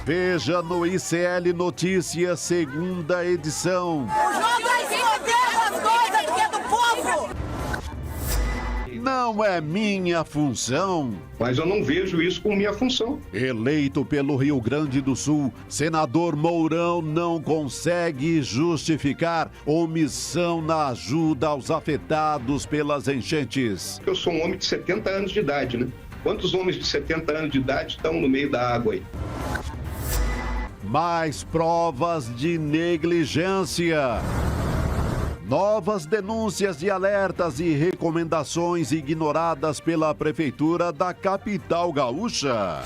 Veja no ICL Notícias, segunda edição. Não é minha função. Mas eu não vejo isso como minha função. Eleito pelo Rio Grande do Sul, senador Mourão não consegue justificar omissão na ajuda aos afetados pelas enchentes. Eu sou um homem de 70 anos de idade, né? Quantos homens de 70 anos de idade estão no meio da água aí? Mais provas de negligência. Novas denúncias e alertas e recomendações ignoradas pela Prefeitura da capital gaúcha.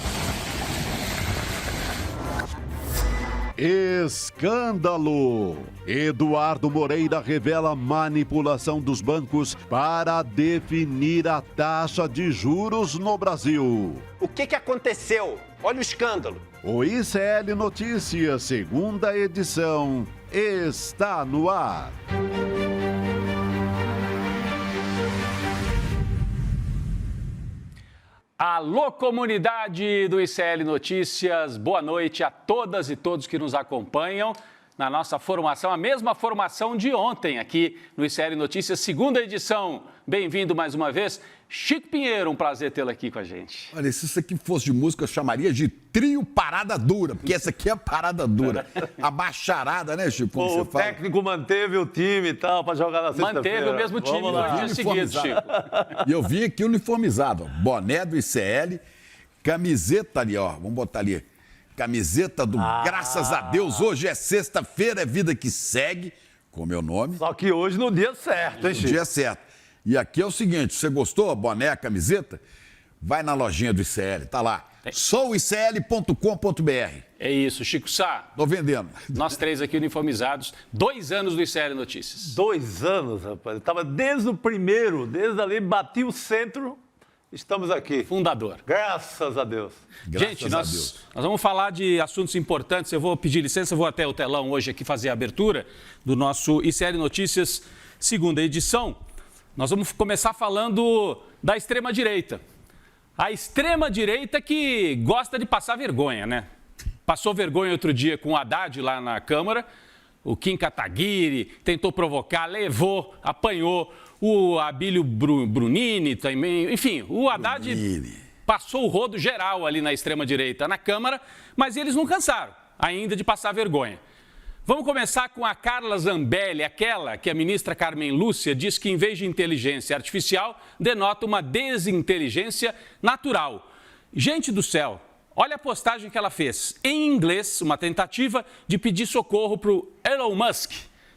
Escândalo! Eduardo Moreira revela manipulação dos bancos para definir a taxa de juros no Brasil. O que aconteceu? Olha o escândalo. O ICL Notícias, segunda edição, está no ar. Alô, comunidade do ICL Notícias, boa noite a todas e todos que nos acompanham na nossa formação, a mesma formação de ontem aqui no ICL Notícias, segunda edição. Bem-vindo mais uma vez. Chico Pinheiro, um prazer tê-lo aqui com a gente. Olha, se isso aqui fosse de música, eu chamaria de trio parada dura, porque essa aqui é a parada dura. A bacharada, né, Chico? Como o você fala. técnico manteve o time e tal, para jogar na sexta-feira. Manteve o mesmo time no dia seguinte, Chico. E eu vim aqui uniformizado, ó, boné do ICL, camiseta ali, ó, vamos botar ali, camiseta do Graças a Deus, hoje é sexta-feira, é vida que segue, com o meu nome. Só que hoje no dia certo, hein, No Chico? dia certo. E aqui é o seguinte, você gostou, boné, camiseta? Vai na lojinha do ICL, tá lá, souicl.com.br. É isso, Chico Sá. Tô vendendo. Nós três aqui uniformizados, 2 anos do ICL Notícias. 2 anos, rapaz. Eu tava desde o primeiro, desde ali, bati o centro, estamos aqui. Fundador. Graças a Deus. Gente, Graças a nós Deus. vamos falar de assuntos importantes. Eu vou pedir licença, eu vou até o telão hoje aqui fazer a abertura do nosso ICL Notícias, segunda edição. Nós vamos começar falando da extrema-direita. A extrema-direita que gosta de passar vergonha, né? Passou vergonha outro dia com o Haddad lá na Câmara. O Kim Kataguiri tentou provocar, levou, apanhou. O Abílio Brunini também. Enfim, o Haddad passou o rodo geral ali na extrema-direita na Câmara, mas eles não cansaram ainda de passar vergonha. Vamos começar com a Carla Zambelli, aquela que a ministra Carmen Lúcia diz que, em vez de inteligência artificial, denota uma desinteligência natural. Gente do céu, olha a postagem que ela fez. Em inglês, uma tentativa de pedir socorro para o Elon Musk.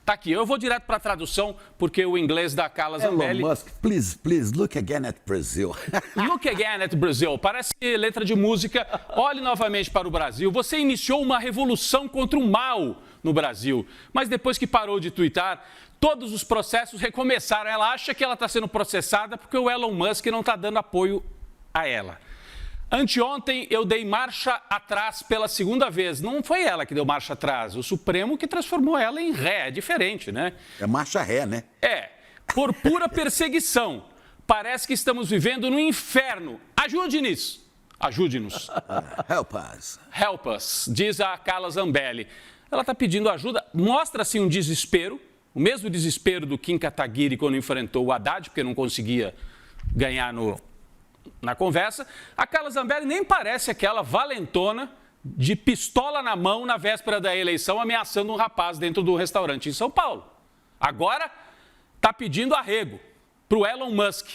Tá aqui, eu vou direto para a tradução, porque o inglês da Carla Zambelli... Elon Musk, please, look again at Brazil. Look again at Brazil. Parece letra de música. Olhe novamente para o Brasil. Você iniciou uma revolução contra o mal no Brasil. Mas depois que parou de tuitar, todos os processos recomeçaram. Ela acha que ela está sendo processada porque o Elon Musk não está dando apoio a ela. Anteontem eu dei marcha atrás pela segunda vez. Não foi ela que deu marcha atrás, o Supremo que transformou ela em ré. É diferente, né? É marcha ré, né? É, por pura perseguição. Parece que estamos vivendo no inferno. Ajude-nos. Ajude-nos. Help us. Help us, diz a Carla Zambelli. Ela está pedindo ajuda, mostra-se um desespero, o mesmo desespero do Kim Kataguiri quando enfrentou o Haddad, porque não conseguia ganhar na conversa. A Carla Zambelli nem parece aquela valentona de pistola na mão na véspera da eleição ameaçando um rapaz dentro do restaurante em São Paulo. Agora está pedindo arrego para o Elon Musk.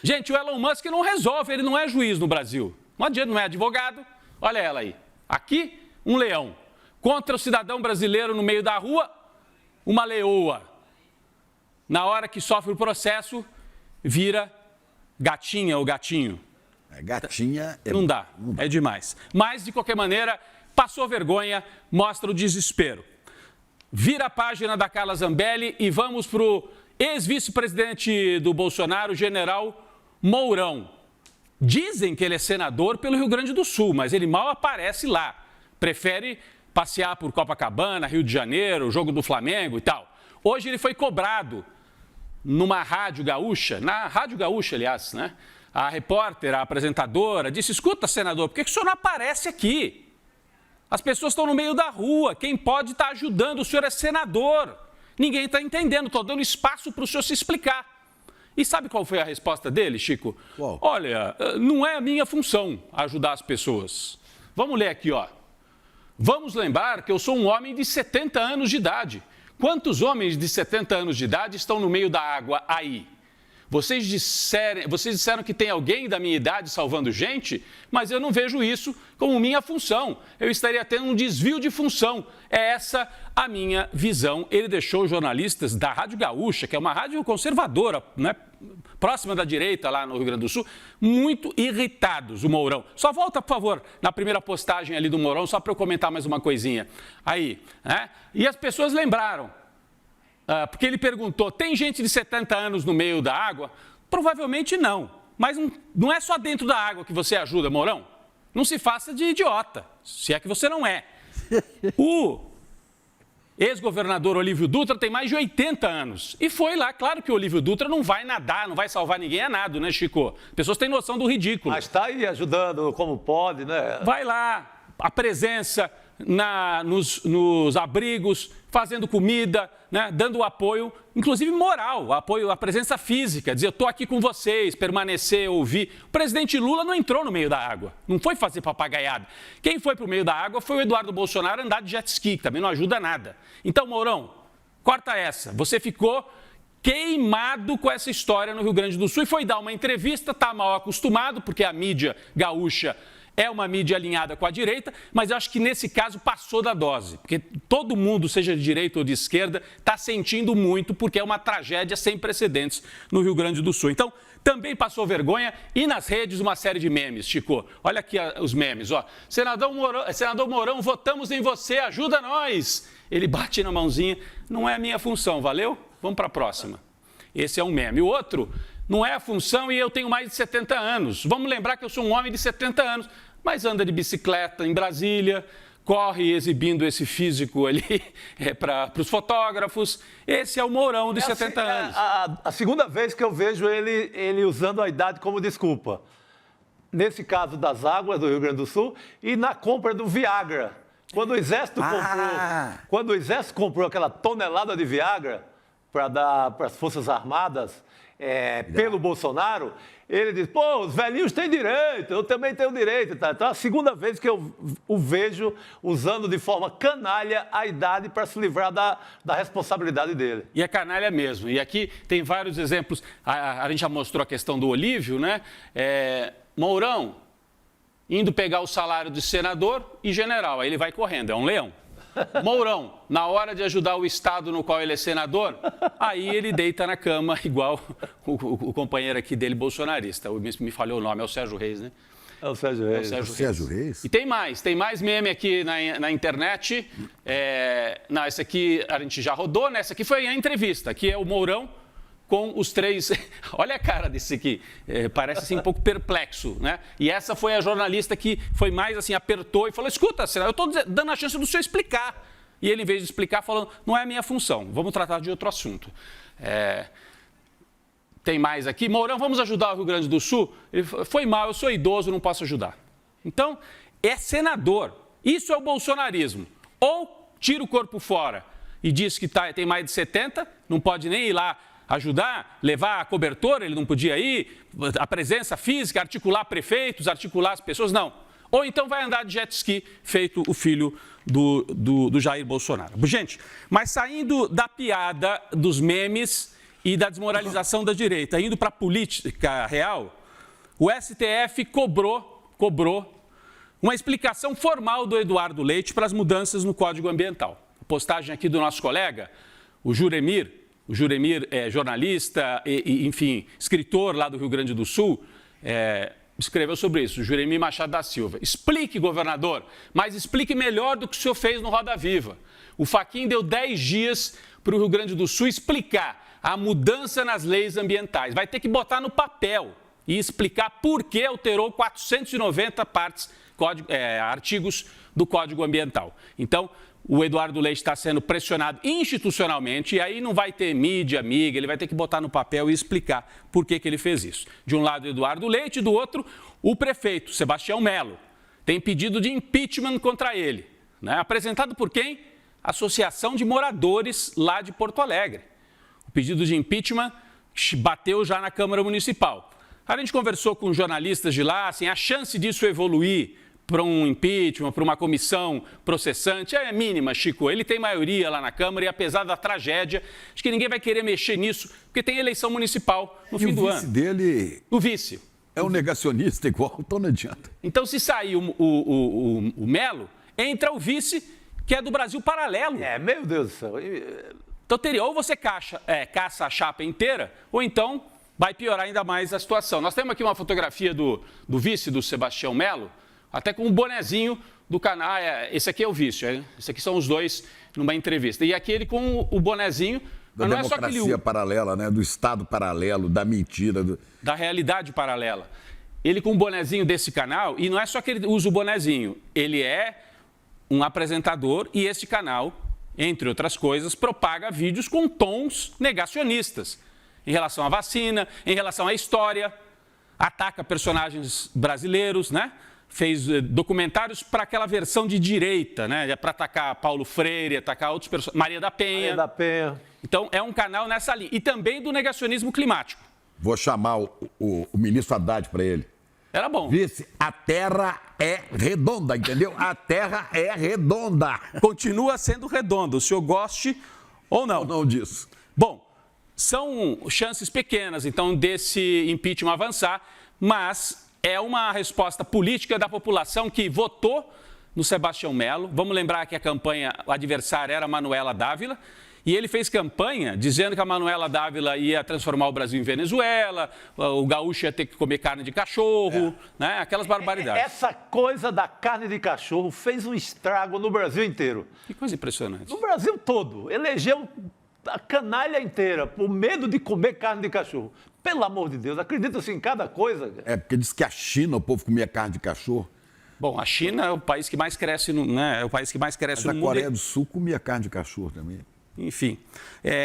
Gente, o Elon Musk não resolve, ele não é juiz no Brasil. Não adianta, não é advogado. Olha ela aí. Aqui, um leão. Contra o cidadão brasileiro no meio da rua, uma leoa. Na hora que sofre o processo, vira gatinha ou gatinho. Gatinha... Não dá, é demais. Mas, de qualquer maneira, passou vergonha, mostra o desespero. Vira a página da Carla Zambelli e vamos para o ex-vice-presidente do Bolsonaro, general Mourão. Dizem que ele é senador pelo Rio Grande do Sul, mas ele mal aparece lá. Prefere passear por Copacabana, Rio de Janeiro, jogo do Flamengo e tal. Hoje ele foi cobrado numa rádio gaúcha, na Rádio Gaúcha, aliás, né? A repórter, a apresentadora, disse, escuta, senador, por que o senhor não aparece aqui? As pessoas estão no meio da rua. Quem pode está ajudando. O senhor é senador. Ninguém está entendendo. Estou dando espaço para o senhor se explicar. E sabe qual foi a resposta dele, Chico? Qual? Olha, não é a minha função ajudar as pessoas. Vamos ler aqui, ó. Vamos lembrar que eu sou um homem de 70 anos de idade. Quantos homens de 70 anos de idade estão no meio da água aí? Vocês disseram que tem alguém da minha idade salvando gente, mas eu não vejo isso como minha função. Eu estaria tendo um desvio de função. É essa a minha visão. Ele deixou os jornalistas da Rádio Gaúcha, que é uma rádio conservadora, né, próxima da direita lá no Rio Grande do Sul, muito irritados, o Mourão. Só volta, por favor, na primeira postagem ali do Mourão, só para eu comentar mais uma coisinha. Aí, né? E as pessoas lembraram. Porque ele perguntou, tem gente de 70 anos no meio da água? Provavelmente não. Mas não é só dentro da água que você ajuda, Mourão. Não se faça de idiota, se é que você não é. O ex-governador Olívio Dutra tem mais de 80 anos. E foi lá, claro que o Olívio Dutra não vai nadar, não vai salvar ninguém a nado, né, Chico? As pessoas têm noção do ridículo. Mas está aí ajudando como pode, né? Vai lá, a presença nos abrigos, fazendo comida, né, dando apoio, inclusive moral, apoio à presença física, dizer, eu estou aqui com vocês, permanecer, ouvir. O presidente Lula não entrou no meio da água, não foi fazer papagaiada. Quem foi para o meio da água foi o Eduardo Bolsonaro andar de jet ski, que também não ajuda nada. Então, Mourão, corta essa. Você ficou queimado com essa história no Rio Grande do Sul e foi dar uma entrevista, está mal acostumado, porque a mídia gaúcha é uma mídia alinhada com a direita, mas eu acho que nesse caso passou da dose, porque todo mundo, seja de direita ou de esquerda, está sentindo muito, porque é uma tragédia sem precedentes no Rio Grande do Sul. Então, também passou vergonha e nas redes uma série de memes, Chico. Olha aqui os memes, ó. Senador Mourão, votamos em você, ajuda nós. Ele bate na mãozinha, não é a minha função, valeu? Vamos para a próxima. Esse é um meme. O outro, não é a função e eu tenho mais de 70 anos. Vamos lembrar que eu sou um homem de 70 anos, mas anda de bicicleta em Brasília, corre exibindo esse físico ali para os fotógrafos. Esse é o Mourão de 70 anos. A segunda vez que eu vejo ele usando a idade como desculpa. Nesse caso das águas do Rio Grande do Sul e na compra do Viagra. Quando o Exército comprou aquela tonelada de Viagra para dar para as Forças Armadas, pelo Bolsonaro, ele diz, pô, os velhinhos têm direito, eu também tenho direito. Tá? Então, é a segunda vez que eu o vejo usando de forma canalha a idade para se livrar da responsabilidade dele. E é canalha mesmo. E aqui tem vários exemplos. A gente já mostrou a questão do Olívio, né? Mourão, indo pegar o salário de senador e general. Aí ele vai correndo, é um leão. Mourão, na hora de ajudar o estado no qual ele é senador, aí ele deita na cama, igual o companheiro aqui dele, bolsonarista. Me falhou o nome, é o Sérgio Reis, né? É o Sérgio Reis. Sérgio Reis? E tem mais meme aqui na internet. Não, esse aqui a gente já rodou, né? Essa aqui foi a entrevista. Aqui é o Mourão com os três... Olha a cara desse aqui, parece assim um pouco perplexo, né? E essa foi a jornalista que foi mais assim, apertou e falou, escuta, eu estou dando a chance do senhor explicar. E ele, em vez de explicar, falando, não é a minha função, vamos tratar de outro assunto. Tem mais aqui, Mourão, vamos ajudar o Rio Grande do Sul? Ele foi mal, eu sou idoso, não posso ajudar. Então, é senador, isso é o bolsonarismo. Ou tira o corpo fora e diz que tem mais de 70, não pode nem ir lá ajudar, levar a cobertura, ele não podia ir, a presença física, articular prefeitos, articular as pessoas, não. Ou então vai andar de jet ski, feito o filho do Jair Bolsonaro. Gente, mas saindo da piada, dos memes e da desmoralização da direita, indo para a política real, o STF cobrou uma explicação formal do Eduardo Leite para as mudanças no Código Ambiental. A postagem aqui do nosso colega, o Juremir é jornalista e, enfim, escritor lá do Rio Grande do Sul, escreveu sobre isso, o Juremir Machado da Silva. Explique, governador, mas explique melhor do que o senhor fez no Roda Viva. O Fachin deu 10 dias para o Rio Grande do Sul explicar a mudança nas leis ambientais. Vai ter que botar no papel e explicar por que alterou 490 artigos do Código Ambiental. Então, o Eduardo Leite está sendo pressionado institucionalmente e aí não vai ter mídia amiga, ele vai ter que botar no papel e explicar por que ele fez isso. De um lado, Eduardo Leite, do outro, o prefeito, Sebastião Melo, tem pedido de impeachment contra ele. né? Apresentado por quem? Associação de Moradores lá de Porto Alegre. O pedido de impeachment bateu já na Câmara Municipal. A gente conversou com jornalistas de lá, assim, a chance disso evoluir para um impeachment, para uma comissão processante é mínima, Chico. Ele tem maioria lá na Câmara e, apesar da tragédia, acho que ninguém vai querer mexer nisso, porque tem eleição municipal no fim do ano. O vice dele... O vice. É um negacionista igual, então não adianta. Então, se sair o Melo, entra o vice, que é do Brasil Paralelo. Meu Deus do céu. Então, ou você caça a chapa inteira, ou então vai piorar ainda mais a situação. Nós temos aqui uma fotografia do vice do Sebastião Melo, até com um bonezinho do canal. Esse aqui é o vice, esse aqui são os dois numa entrevista. E aqui ele com o bonezinho. Da não democracia é só aquele... paralela, né? Do Estado paralelo, da mentira. Da realidade paralela. Ele com o bonezinho desse canal, e não é só que ele usa o bonezinho, ele é um apresentador e esse canal, entre outras coisas, propaga vídeos com tons negacionistas em relação à vacina, em relação à história, ataca personagens brasileiros, né? Fez documentários para aquela versão de direita, né? Para atacar Paulo Freire, atacar outros personagens, Maria da Penha. Então, é um canal nessa linha. E também do negacionismo climático. Vou chamar o ministro Haddad para ele. Era bom. Vice, a Terra é redonda, entendeu? A Terra é redonda. Continua sendo redonda, o senhor goste ou não. Ou não disso. Bom, são chances pequenas, então, desse impeachment avançar, mas é uma resposta política da população que votou no Sebastião Melo. Vamos lembrar que a adversária era a Manuela Dávila, e ele fez campanha dizendo que a Manuela Dávila ia transformar o Brasil em Venezuela, o gaúcho ia ter que comer carne de cachorro, né? Aquelas barbaridades. Essa coisa da carne de cachorro fez um estrago no Brasil inteiro. Que coisa impressionante. No Brasil todo. Elegeu a canalha inteira por medo de comer carne de cachorro. Pelo amor de Deus, acredita-se em cada coisa. Porque diz que a China, o povo comia carne de cachorro. Bom, a China é o país que mais cresce no, né? É o país que mais cresce no mundo. A Coreia do Sul comia carne de cachorro também. Enfim,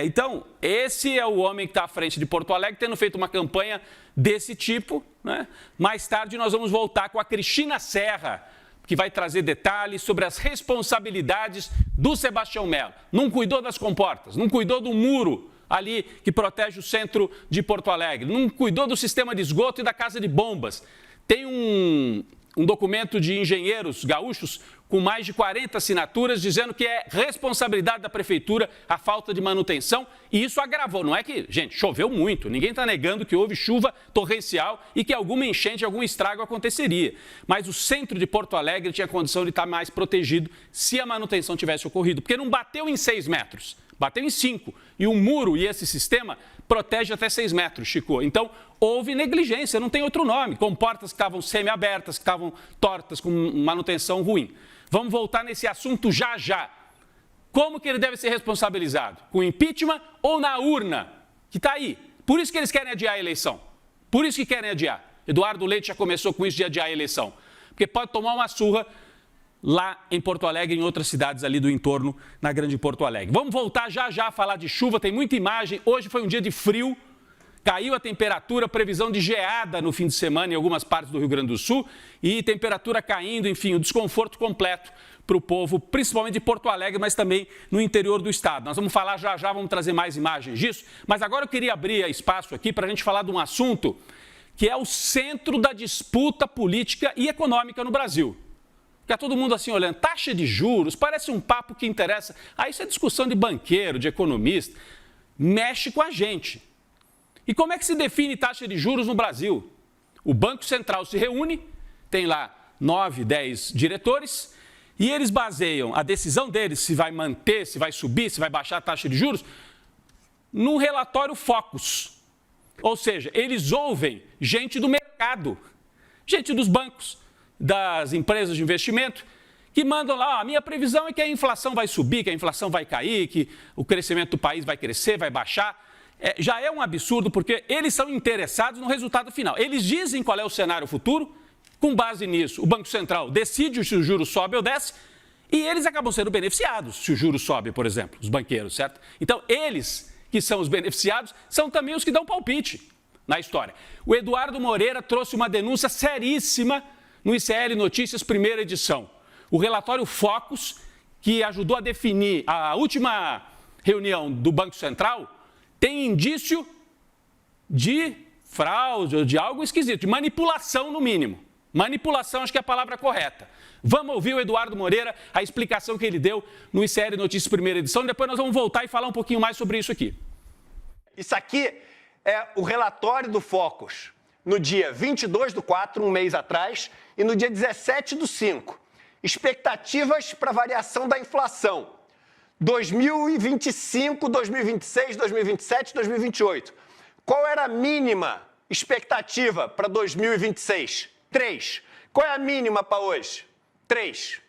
então, esse é o homem que está à frente de Porto Alegre, tendo feito uma campanha desse tipo, né? Mais tarde nós vamos voltar com a Cristina Serra, que vai trazer detalhes sobre as responsabilidades do Sebastião Melo. Não cuidou das comportas, não cuidou do muro ali que protege o centro de Porto Alegre, não cuidou do sistema de esgoto e da casa de bombas. Tem um documento de engenheiros gaúchos com mais de 40 assinaturas dizendo que é responsabilidade da prefeitura a falta de manutenção, e isso agravou. Não é que, gente, choveu muito, ninguém está negando que houve chuva torrencial e que alguma enchente, algum estrago aconteceria. Mas o centro de Porto Alegre tinha condição de estar mais protegido se a manutenção tivesse ocorrido, porque não bateu em 6 metros, bateu em 5. E o muro e esse sistema protege até 6 metros, Chico. Então, houve negligência, não tem outro nome. Comportas que estavam semi-abertas, que estavam tortas, com manutenção ruim. Vamos voltar nesse assunto já já. Como que ele deve ser responsabilizado? Com impeachment ou na urna? Que está aí. Por isso que eles querem adiar a eleição. Por isso que querem adiar. Eduardo Leite já começou com isso de adiar a eleição. Porque pode tomar uma surra lá em Porto Alegre e em outras cidades ali do entorno, na Grande Porto Alegre. Vamos voltar já já a falar de chuva, tem muita imagem. Hoje foi um dia de frio, caiu a temperatura, previsão de geada no fim de semana em algumas partes do Rio Grande do Sul e temperatura caindo, enfim, o desconforto completo para o povo, principalmente de Porto Alegre, mas também no interior do estado. Nós vamos falar já já, vamos trazer mais imagens disso, mas agora eu queria abrir espaço aqui para a gente falar de um assunto que é o centro da disputa política e econômica no Brasil. Fica todo mundo assim olhando, taxa de juros, parece um papo que interessa. Isso é discussão de banqueiro, de economista, mexe com a gente. E como é que se define taxa de juros no Brasil? O Banco Central se reúne, tem lá 9, 10 diretores, e eles baseiam a decisão deles, se vai manter, se vai subir, se vai baixar a taxa de juros, num relatório Focus. Ou seja, eles ouvem gente do mercado, gente dos bancos, das empresas de investimento, que mandam lá, a minha previsão é que a inflação vai subir, que a inflação vai cair, que o crescimento do país vai crescer, vai baixar. Já é um absurdo, porque eles são interessados no resultado final. Eles dizem qual é o cenário futuro, com base nisso, o Banco Central decide se o juro sobe ou desce, e eles acabam sendo beneficiados se o juro sobe, por exemplo, os banqueiros, certo? Então, eles que são os beneficiados são também os que dão palpite na história. O Eduardo Moreira trouxe uma denúncia seríssima no ICL Notícias, primeira edição. O relatório Focus que ajudou a definir a última reunião do Banco Central, tem indício de fraude ou de algo esquisito, de manipulação no mínimo. Manipulação, acho que é a palavra correta. Vamos ouvir o Eduardo Moreira, a explicação que ele deu no ICL Notícias primeira edição, depois nós vamos voltar e falar um pouquinho mais sobre isso aqui. Isso aqui é o relatório do Focus no dia 22/4, um mês atrás, e no dia 17/5. Expectativas para variação da inflação. 2025, 2026, 2027, 2028. Qual era a mínima expectativa para 2026? 3. Qual é a mínima para hoje? 3.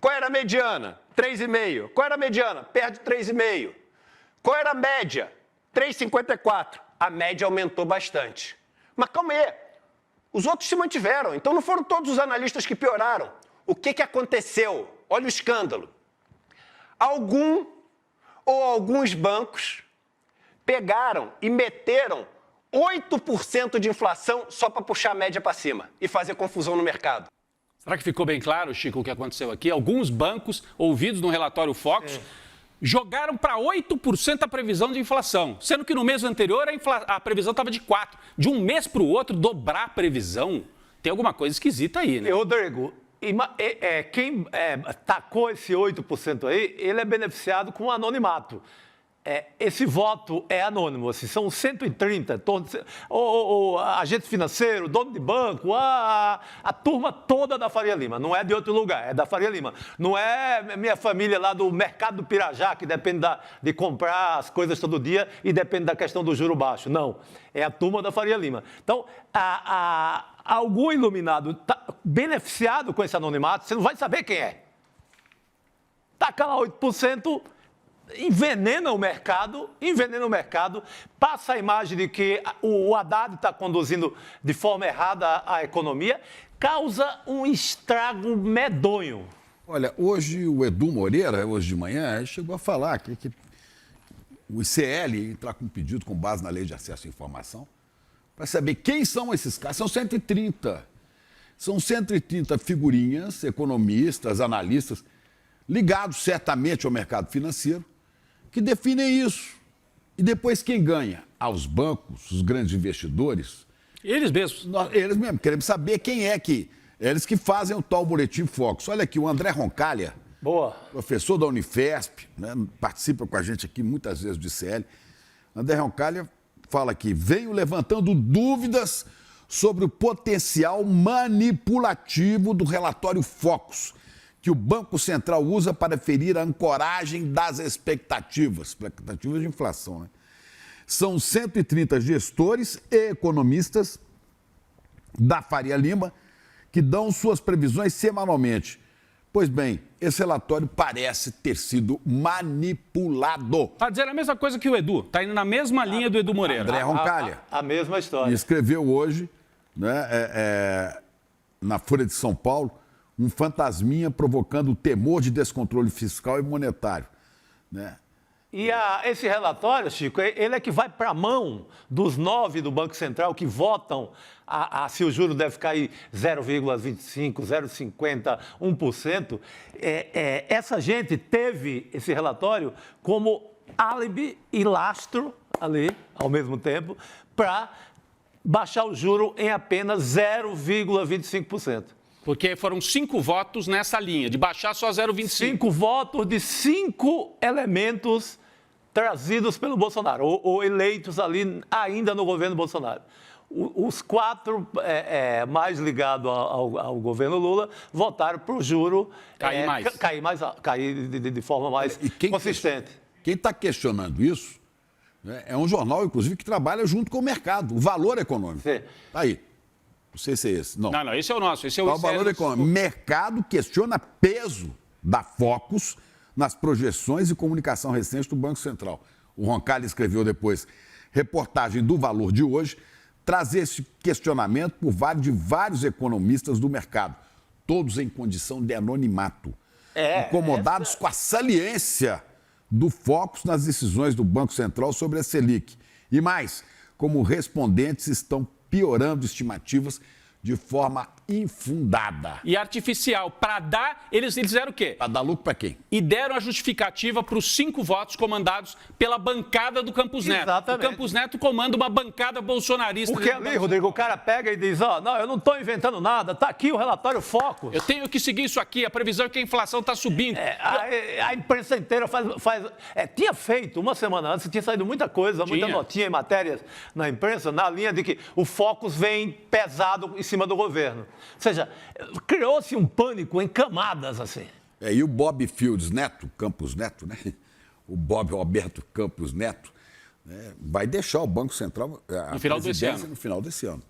Qual era a mediana? 3,5. Qual era a mediana? Perto de 3,5. Qual era a média? 3,54. A média aumentou bastante. Mas calma aí. Os outros se mantiveram. Então não foram todos os analistas que pioraram. O que aconteceu? Olha o escândalo. Algum ou alguns bancos pegaram e meteram 8% de inflação só para puxar a média para cima e fazer confusão no mercado. Será que ficou bem claro, Chico, o que aconteceu aqui? Alguns bancos, ouvidos no relatório Focus, jogaram para 8% a previsão de inflação, sendo que no mês anterior a previsão estava de 4%. De um mês para o outro, dobrar a previsão, tem alguma coisa esquisita aí, né? Rodrigo, quem tacou esse 8% aí, ele é beneficiado com anonimato. Esse voto é anônimo, assim, são 130, o agente financeiro, dono de banco, a turma toda da Faria Lima, não é de outro lugar, é da Faria Lima. Não é minha família lá do mercado do Pirajá, que depende de comprar as coisas todo dia e depende da questão do juro baixo, não. É a turma da Faria Lima. Então, algum iluminado beneficiado com esse anonimato, você não vai saber quem é. Taca lá 8%, envenena o mercado, passa a imagem de que o Haddad está conduzindo de forma errada a economia, causa um estrago medonho. Olha, hoje o Edu Moreira, hoje de manhã, chegou a falar que o ICL entrar com um pedido com base na Lei de Acesso à Informação para saber quem são esses caras. São 130. São 130 figurinhas, economistas, analistas, ligados certamente ao mercado financeiro, que definem isso. E depois quem ganha? Aos bancos, os grandes investidores. Eles mesmos. Eles mesmos. Queremos saber quem é que... Eles que fazem o tal Boletim Focus. Olha aqui, o André Roncalha, boa, professor da Unifesp, né, participa com a gente aqui muitas vezes do ICL. André Roncalha fala aqui, venho levantando dúvidas sobre o potencial manipulativo do relatório Focus, que o Banco Central usa para ferir a ancoragem das expectativas de inflação, né? São 130 gestores e economistas da Faria Lima que dão suas previsões semanalmente. Pois bem, esse relatório parece ter sido manipulado. Está dizendo a mesma coisa que o Edu, está indo na mesma linha do Edu Moreira. André Roncalha. A mesma história. E escreveu hoje, né, na Folha de São Paulo, um fantasminha provocando o temor de descontrole fiscal e monetário, né? E esse relatório, Chico, ele é que vai para a mão dos 9 do Banco Central que votam se o juro deve cair 0,25%, 0,50%, 1%. Essa gente teve esse relatório como álibi e lastro ali, ao mesmo tempo, para baixar o juro em apenas 0,25%. Porque foram 5 votos nessa linha, de baixar só 0,25%. 5 votos de 5 elementos trazidos pelo Bolsonaro, ou eleitos ali ainda no governo Bolsonaro. Os 4 mais ligados ao governo Lula votaram para o juro cair de forma mais consistente. Quem está questionando isso, né, é um jornal, inclusive, que trabalha junto com o mercado, o Valor Econômico. Está aí. Não sei se é esse. Não, esse é o nosso. Esse é o Valor Econômico. Mercado questiona peso da Focus nas projeções e comunicação recente do Banco Central. O Roncalha escreveu depois, reportagem do Valor de hoje, traz esse questionamento por vários economistas do mercado, todos em condição de anonimato, incomodados com a saliência do Focus nas decisões do Banco Central sobre a Selic. E mais, como respondentes estão piorando estimativas de forma infundada. E artificial. Para dar, eles fizeram o quê? Para dar lucro para quem? E deram a justificativa para os 5 votos comandados pela bancada do Campos Neto. Exatamente. O Campos Neto comanda uma bancada bolsonarista. Porque ali, Rodrigo, o cara pega e diz, não, eu não estou inventando nada, tá aqui o relatório Focus. Eu tenho que seguir isso aqui, a previsão é que a inflação está subindo. A imprensa inteira tinha feito, uma semana antes, tinha saído muita coisa, muita notinha em matérias na imprensa, na linha de que o Focus vem pesado em cima do governo. Ou seja, criou-se um pânico em camadas, assim. E o Bob Fields Neto, Campos Neto, né? O Bob Roberto Campos Neto, né? Vai deixar o Banco Central no final desse ano. No final desse ano.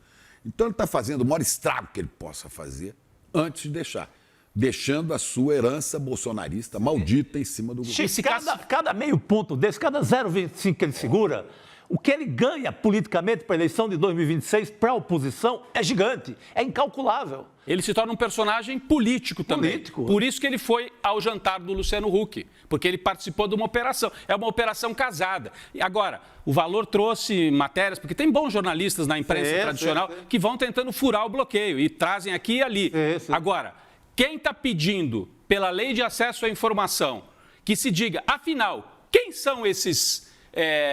Então ele está fazendo o maior estrago que ele possa fazer antes de deixar. Deixando a sua herança bolsonarista maldita em cima do governo. Cada meio ponto desse, cada 0,25 que ele segura, o que ele ganha politicamente para a eleição de 2026 para a oposição é gigante, é incalculável. Ele se torna um personagem político também. Político. Por isso que ele foi ao jantar do Luciano Huck, porque ele participou de uma operação. É uma operação casada. E agora, o Valor trouxe matérias, porque tem bons jornalistas na imprensa tradicional que vão tentando furar o bloqueio e trazem aqui e ali. Agora, quem está pedindo pela lei de acesso à informação que se diga, afinal, quem são esses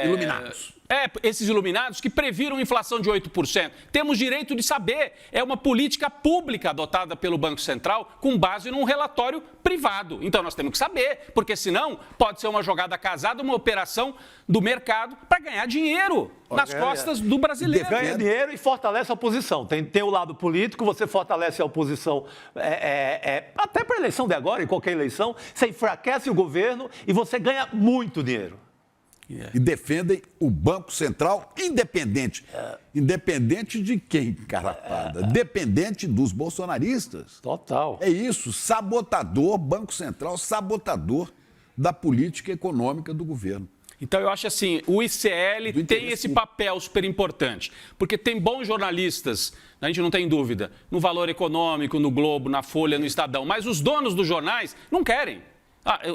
iluminados? Esses iluminados que previram inflação de 8%. Temos direito de saber. É uma política pública adotada pelo Banco Central com base num relatório privado. Então nós temos que saber, porque senão pode ser uma jogada casada, uma operação do mercado para ganhar dinheiro nas costas do brasileiro. Ganha dinheiro e fortalece a oposição. Tem o lado político, você fortalece a oposição até para a eleição de agora, em qualquer eleição, você enfraquece o governo e você ganha muito dinheiro. E defendem o Banco Central independente. Independente de quem, Carrapada? Dependente dos bolsonaristas. Total. É isso, sabotador, Banco Central, sabotador da política econômica do governo. Então, eu acho assim, o ICL tem esse papel super importante, porque tem bons jornalistas, a gente não tem dúvida, no Valor Econômico, no Globo, na Folha, no Estadão, mas os donos dos jornais não querem.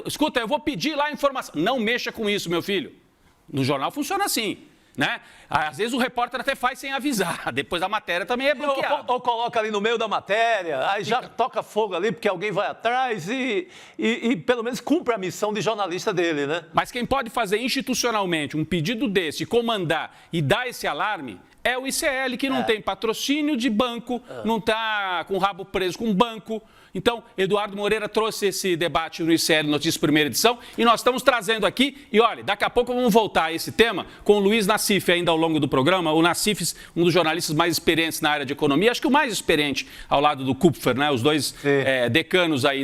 Escuta, eu vou pedir lá a informação. Não mexa com isso, meu filho. No jornal funciona assim, né? Às vezes o repórter até faz sem avisar, depois a matéria também é bloqueada. Ou coloca ali no meio da matéria, aí já toca fogo ali porque alguém vai atrás e pelo menos cumpre a missão de jornalista dele, né? Mas quem pode fazer institucionalmente um pedido desse, comandar e dar esse alarme, é o ICL, que não tem patrocínio de banco, não está com o rabo preso com banco. Então, Eduardo Moreira trouxe esse debate no ICL Notícias Primeira Edição e nós estamos trazendo aqui, e olha, daqui a pouco vamos voltar a esse tema com o Luiz Nassif ainda ao longo do programa. O Nassif, um dos jornalistas mais experientes na área de economia, acho que o mais experiente ao lado do Kupfer, né? Os dois decanos aí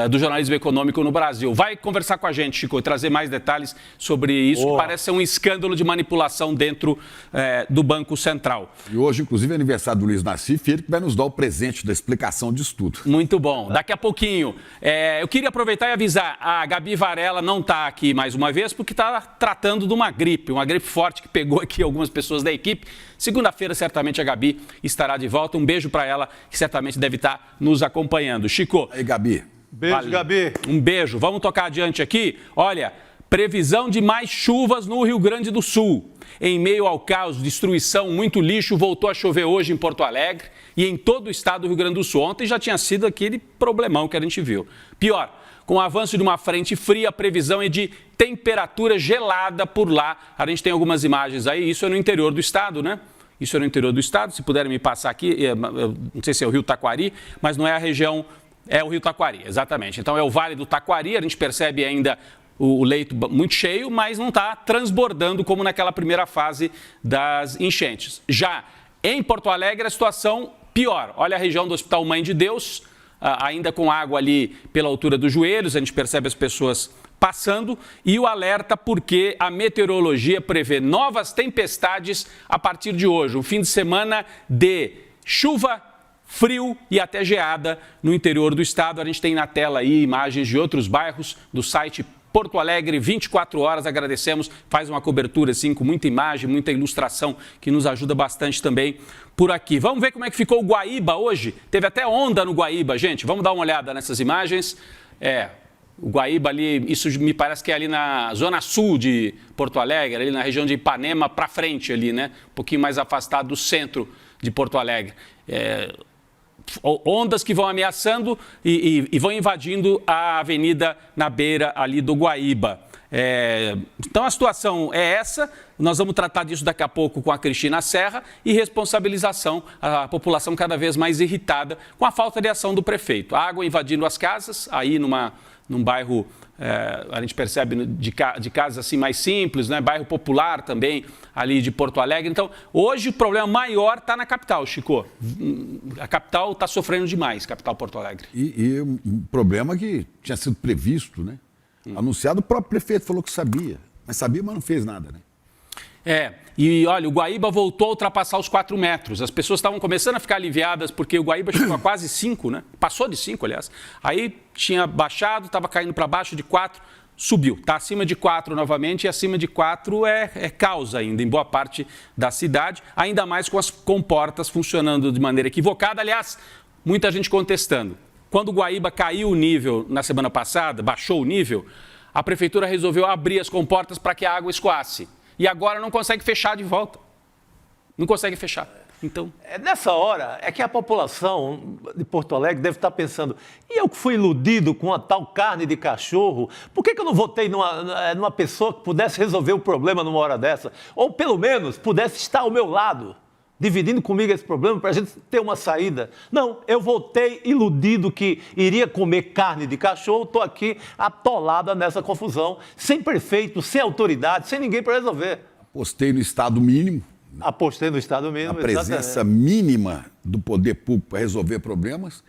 do jornalismo econômico no Brasil. Vai conversar com a gente, Chico, e trazer mais detalhes sobre isso, que parece ser um escândalo de manipulação dentro do Banco Central. E hoje, inclusive, é aniversário do Luiz Nassif, ele que vai nos dar o presente da explicação disso tudo. Muito bom. Daqui a pouquinho, eu queria aproveitar e avisar, a Gabi Varela não está aqui mais uma vez porque está tratando de uma gripe forte que pegou aqui algumas pessoas da equipe. Segunda-feira, certamente, a Gabi estará de volta. Um beijo para ela, que certamente deve estar nos acompanhando. Chico. Aí, Gabi. Beijo, Gabi. Um beijo. Vamos tocar adiante aqui. Olha, previsão de mais chuvas no Rio Grande do Sul. Em meio ao caos, destruição, muito lixo, voltou a chover hoje em Porto Alegre e em todo o estado do Rio Grande do Sul. Ontem já tinha sido aquele problemão que a gente viu. Pior, com o avanço de uma frente fria, a previsão é de temperatura gelada por lá. A gente tem algumas imagens aí, isso é no interior do estado, né? Isso é no interior do estado, se puderem me passar aqui, eu não sei se é o Rio Taquari, mas não é a região, é o Rio Taquari, exatamente. Então é o Vale do Taquari, a gente percebe ainda o leito muito cheio, mas não está transbordando como naquela primeira fase das enchentes. Já em Porto Alegre, a situação pior. Olha a região do Hospital Mãe de Deus, ainda com água ali pela altura dos joelhos, a gente percebe as pessoas passando, e o alerta porque a meteorologia prevê novas tempestades a partir de hoje. Um fim de semana de chuva, frio e até geada no interior do estado. A gente tem na tela aí imagens de outros bairros do site Porto Alegre, 24 horas, agradecemos, faz uma cobertura assim com muita imagem, muita ilustração, que nos ajuda bastante também por aqui. Vamos ver como é que ficou o Guaíba hoje? Teve até onda no Guaíba, gente, vamos dar uma olhada nessas imagens. O Guaíba ali, isso me parece que é ali na zona sul de Porto Alegre, ali na região de Ipanema para frente ali, né? Um pouquinho mais afastado do centro de Porto Alegre. ondas que vão ameaçando e vão invadindo a avenida na beira ali do Guaíba. Então a situação é essa, nós vamos tratar disso daqui a pouco com a Cristina Serra e responsabilização, a população cada vez mais irritada com a falta de ação do prefeito. A água invadindo as casas, aí num bairro, a gente percebe de casas assim mais simples, né? Bairro popular também, ali de Porto Alegre. Então, hoje o problema maior está na capital, Chico. A capital está sofrendo demais, capital Porto Alegre. E um problema que tinha sido previsto, né? Anunciado, o próprio prefeito falou que sabia. Mas sabia, mas não fez nada, né? E olha, o Guaíba voltou a ultrapassar os 4 metros. As pessoas estavam começando a ficar aliviadas porque o Guaíba chegou a quase 5, né? Passou de 5, aliás. Aí tinha baixado, estava caindo para baixo de 4, subiu. Está acima de 4 novamente e acima de 4 é caos ainda em boa parte da cidade, ainda mais com as comportas funcionando de maneira equivocada. Aliás, muita gente contestando. Quando o Guaíba caiu o nível na semana passada, baixou o nível, a prefeitura resolveu abrir as comportas para que a água escoasse. E agora não consegue fechar de volta. Não consegue fechar. Então... Nessa hora é que a população de Porto Alegre deve estar pensando, e eu que fui iludido com a tal carne de cachorro, por que eu não votei numa pessoa que pudesse resolver o problema numa hora dessa? Ou pelo menos pudesse estar ao meu lado, dividindo comigo esse problema para a gente ter uma saída. Não, eu voltei iludido que iria comer carne de cachorro, estou aqui atolada nessa confusão, sem prefeito, sem autoridade, sem ninguém para resolver. Apostei no Estado mínimo. Apostei no Estado mínimo, a presença exatamente. mínima do poder público para resolver problemas.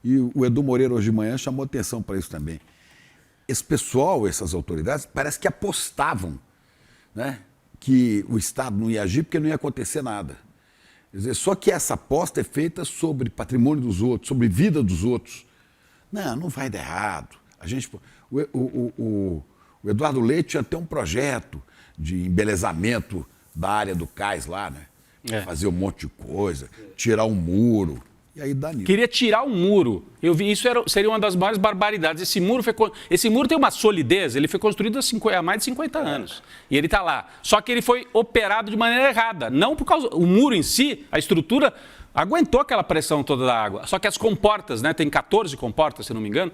E o Edu Moreira hoje de manhã chamou atenção para isso também. Esse pessoal, essas autoridades, parece que apostavam, né, que o Estado não ia agir porque não ia acontecer nada. Quer dizer, só que essa aposta é feita sobre patrimônio dos outros, sobre vida dos outros. Não vai dar errado. O Eduardo Leite tinha até um projeto de embelezamento da área do cais lá, né? Fazer um monte de coisa, tirar um muro. E aí dá nisso. Queria tirar um muro. Eu vi, isso seria uma das maiores barbaridades. Esse muro tem uma solidez, ele foi construído há mais de 50 anos. E ele está lá. Só que ele foi operado de maneira errada. Não por causa... O muro em si, a estrutura, aguentou aquela pressão toda da água. Só que as comportas, né? Tem 14 comportas, se não me engano.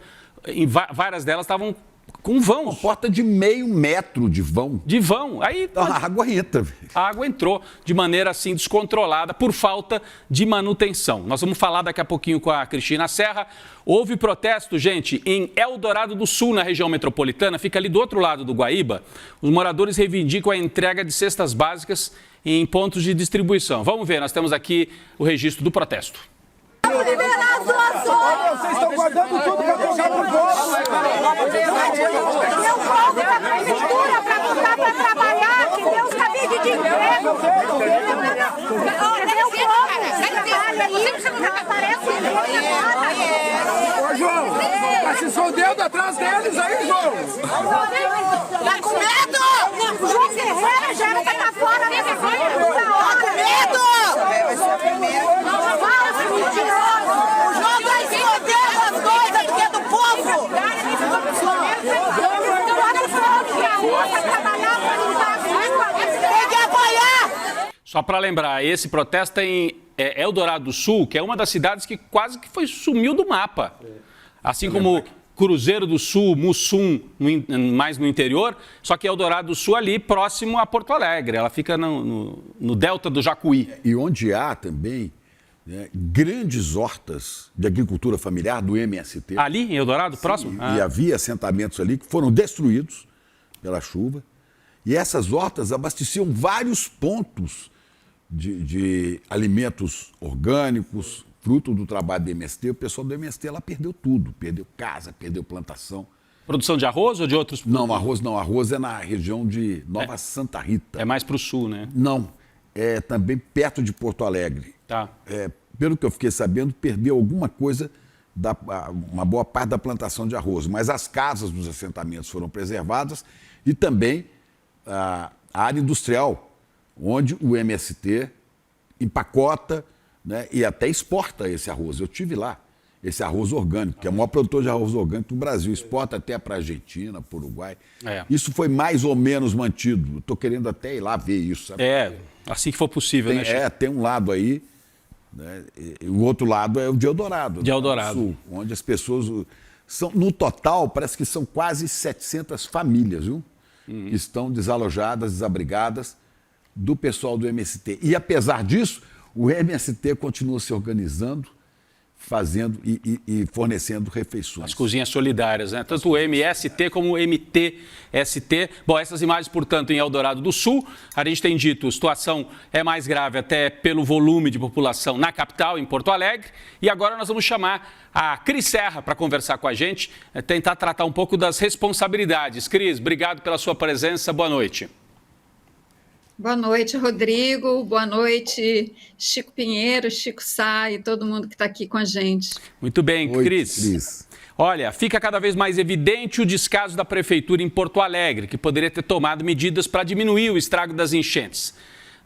Várias delas estavam com vãos. Uma porta de meio metro de vão. De vão. Aí então, a água entra. A água entrou de maneira assim descontrolada por falta de manutenção. Nós vamos falar daqui a pouquinho com a Cristina Serra. Houve protesto, gente, em Eldorado do Sul, na região metropolitana, fica ali do outro lado do Guaíba. Os moradores reivindicam a entrega de cestas básicas em pontos de distribuição. Vamos ver, nós temos aqui o registro do protesto. Vamos liberar as doações! Vocês estão guardando tudo para jogar por fora! Eu volto para a prefeitura para voltar para trabalhar, que Deus cabide de emprego! Eu Ô, João, tá se escondendo atrás deles aí, João! Tá com medo? O João Ferreira já era pra estar fora, né? Tá com medo? O João tá escondendo as coisas porque é do povo! Tem que apoiar! Só para lembrar, esse protesto em Eldorado do Sul, que é uma das cidades que quase que sumiu do mapa. Assim como Cruzeiro do Sul, Mussum, mais no interior, só que Eldorado do Sul ali próximo a Porto Alegre. Ela fica no delta do Jacuí. E onde há também, né, grandes hortas de agricultura familiar do MST. Ali, em Eldorado, próximo? E havia assentamentos ali que foram destruídos pela chuva. E essas hortas abasteciam vários pontos de alimentos orgânicos, fruto do trabalho do MST. O pessoal do MST lá perdeu tudo. Perdeu casa, perdeu plantação. Produção de arroz ou de outros produtos? Não, arroz não. Arroz é na região de Nova Santa Rita. É mais para o sul, né? Não. É também perto de Porto Alegre. Tá. Pelo que eu fiquei sabendo, perdeu alguma coisa, uma boa parte da plantação de arroz. Mas as casas dos assentamentos foram preservadas e também a área industrial, onde o MST empacota, né, e até exporta esse arroz. Eu tive lá, esse arroz orgânico, que é o maior produtor de arroz orgânico do Brasil. Exporta até para a Argentina, para o Uruguai. Isso foi mais ou menos mantido. Estou querendo até ir lá ver isso. Sabe? Assim que for possível, né, Chico? Tem um lado aí né? E o outro lado é o de Eldorado. De Eldorado. Sul, onde as pessoas... no total, parece que são quase 700 famílias, viu? Que estão desalojadas, desabrigadas do pessoal do MST. E, apesar disso, o MST continua se organizando, fazendo e fornecendo refeições. As cozinhas solidárias, né? Tanto o MST como o MTST. Bom, essas imagens, portanto, em Eldorado do Sul. A gente tem dito, a situação é mais grave até pelo volume de população na capital, em Porto Alegre. E agora nós vamos chamar a Cris Serra para conversar com a gente, tentar tratar um pouco das responsabilidades. Cris, obrigado pela sua presença. Boa noite. Boa noite, Rodrigo. Boa noite, Chico Pinheiro, Chico Sá e todo mundo que está aqui com a gente. Muito bem, Oi, Cris. Olha, fica cada vez mais evidente o descaso da Prefeitura em Porto Alegre, que poderia ter tomado medidas para diminuir o estrago das enchentes.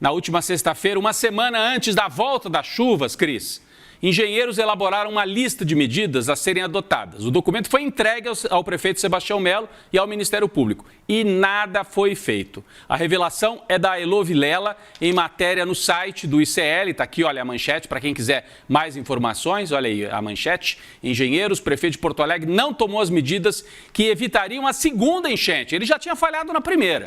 Na última sexta-feira, uma semana antes da volta das chuvas, Cris, engenheiros elaboraram uma lista de medidas a serem adotadas. O documento foi entregue ao prefeito Sebastião Melo e ao Ministério Público. E nada foi feito. A revelação é da Elo Vilela, em matéria no site do ICL. Está aqui, olha, a manchete, para quem quiser mais informações. Olha aí a manchete. Engenheiros, prefeito de Porto Alegre não tomou as medidas que evitariam a segunda enchente. Ele já tinha falhado na primeira,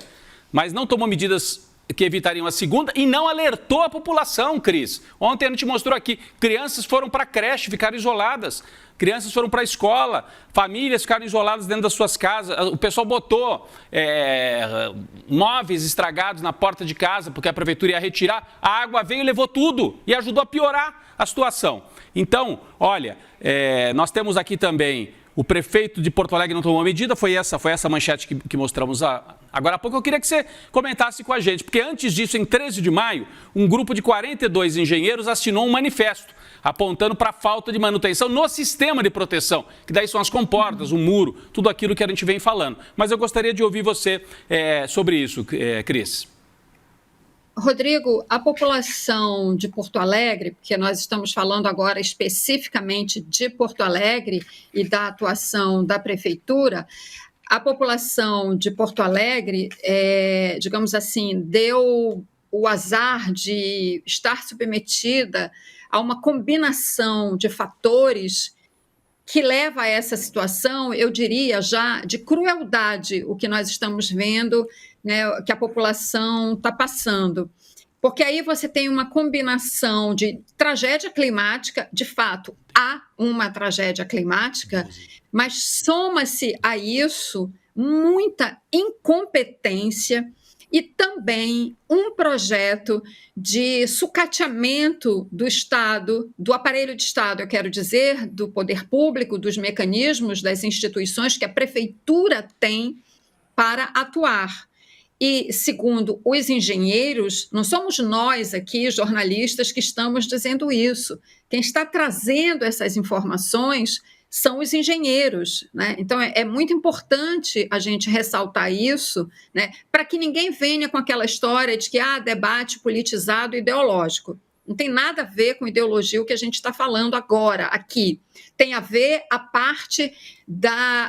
mas não tomou medidas que evitariam a segunda e não alertou a população, Cris. Ontem a gente mostrou aqui, crianças foram para a creche, ficaram isoladas, crianças foram para a escola, famílias ficaram isoladas dentro das suas casas, o pessoal botou móveis estragados na porta de casa porque a prefeitura ia retirar, a água veio e levou tudo e ajudou a piorar a situação. Então, olha, nós temos aqui também o prefeito de Porto Alegre não tomou medida, foi essa manchete que mostramos agora há pouco. Eu queria que você comentasse com a gente, porque antes disso, em 13 de maio, um grupo de 42 engenheiros assinou um manifesto apontando para a falta de manutenção no sistema de proteção, que daí são as comportas, o muro, tudo aquilo que a gente vem falando. Mas eu gostaria de ouvir você sobre isso, Cris. Rodrigo, a população de Porto Alegre, porque nós estamos falando agora especificamente de Porto Alegre e da atuação da Prefeitura, a população de Porto Alegre, digamos assim, deu o azar de estar submetida a uma combinação de fatores que leva a essa situação, eu diria já, de crueldade, o que nós estamos vendo, né, que a população está passando. Porque aí você tem uma combinação de tragédia climática, de fato, há uma tragédia climática, mas soma-se a isso muita incompetência e também um projeto de sucateamento do Estado, do aparelho de Estado, eu quero dizer, do poder público, dos mecanismos, das instituições que a Prefeitura tem para atuar. E, segundo os engenheiros, não somos nós aqui, jornalistas, que estamos dizendo isso. Quem está trazendo essas informações são os engenheiros, né? Então, é muito importante a gente ressaltar isso, né? Para que ninguém venha com aquela história de que há debate politizado ideológico. Não tem nada a ver com ideologia o que a gente está falando agora, aqui. Tem a ver a parte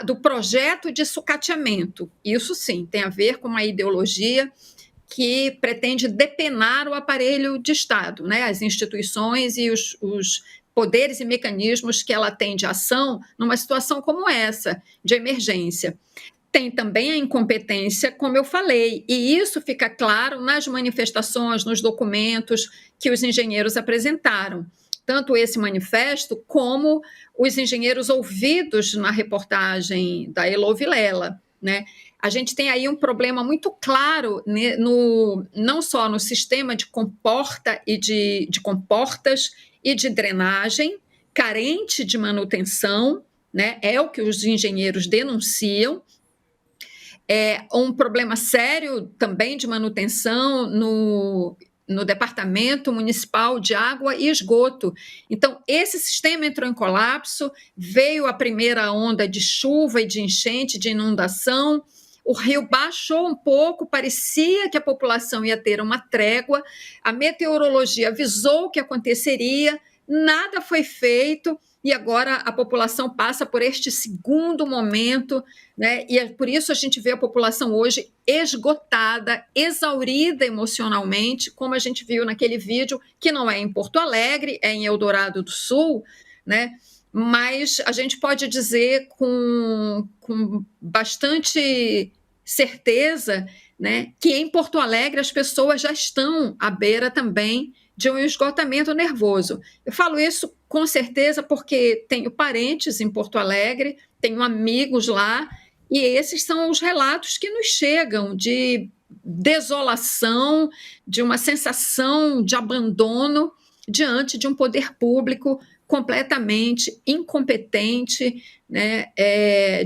do projeto de sucateamento. Isso sim, tem a ver com uma ideologia que pretende depenar o aparelho de Estado, né? As instituições e os poderes e mecanismos que ela tem de ação numa situação como essa, de emergência. Tem também a incompetência, como eu falei, e isso fica claro nas manifestações, nos documentos que os engenheiros apresentaram. Tanto esse manifesto, como os engenheiros ouvidos na reportagem da Elo Vilela, né? A gente tem aí um problema muito claro, né, não só no sistema de comporta e de comportas e de drenagem, carente de manutenção, né? É o que os engenheiros denunciam. É um problema sério também de manutenção no Departamento Municipal de Água e Esgoto. Então, esse sistema entrou em colapso, veio a primeira onda de chuva e de enchente, de inundação, o rio baixou um pouco, parecia que a população ia ter uma trégua, a meteorologia avisou o que aconteceria, nada foi feito, e agora a população passa por este segundo momento, né? E é por isso a gente vê a população hoje esgotada, exaurida emocionalmente, como a gente viu naquele vídeo, que não é em Porto Alegre, é em Eldorado do Sul, né? Mas a gente pode dizer com bastante certeza, né, que em Porto Alegre as pessoas já estão à beira também de um esgotamento nervoso. Eu falo isso com certeza porque tenho parentes em Porto Alegre, tenho amigos lá, e esses são os relatos que nos chegam de desolação, de uma sensação de abandono diante de um poder público completamente incompetente, né,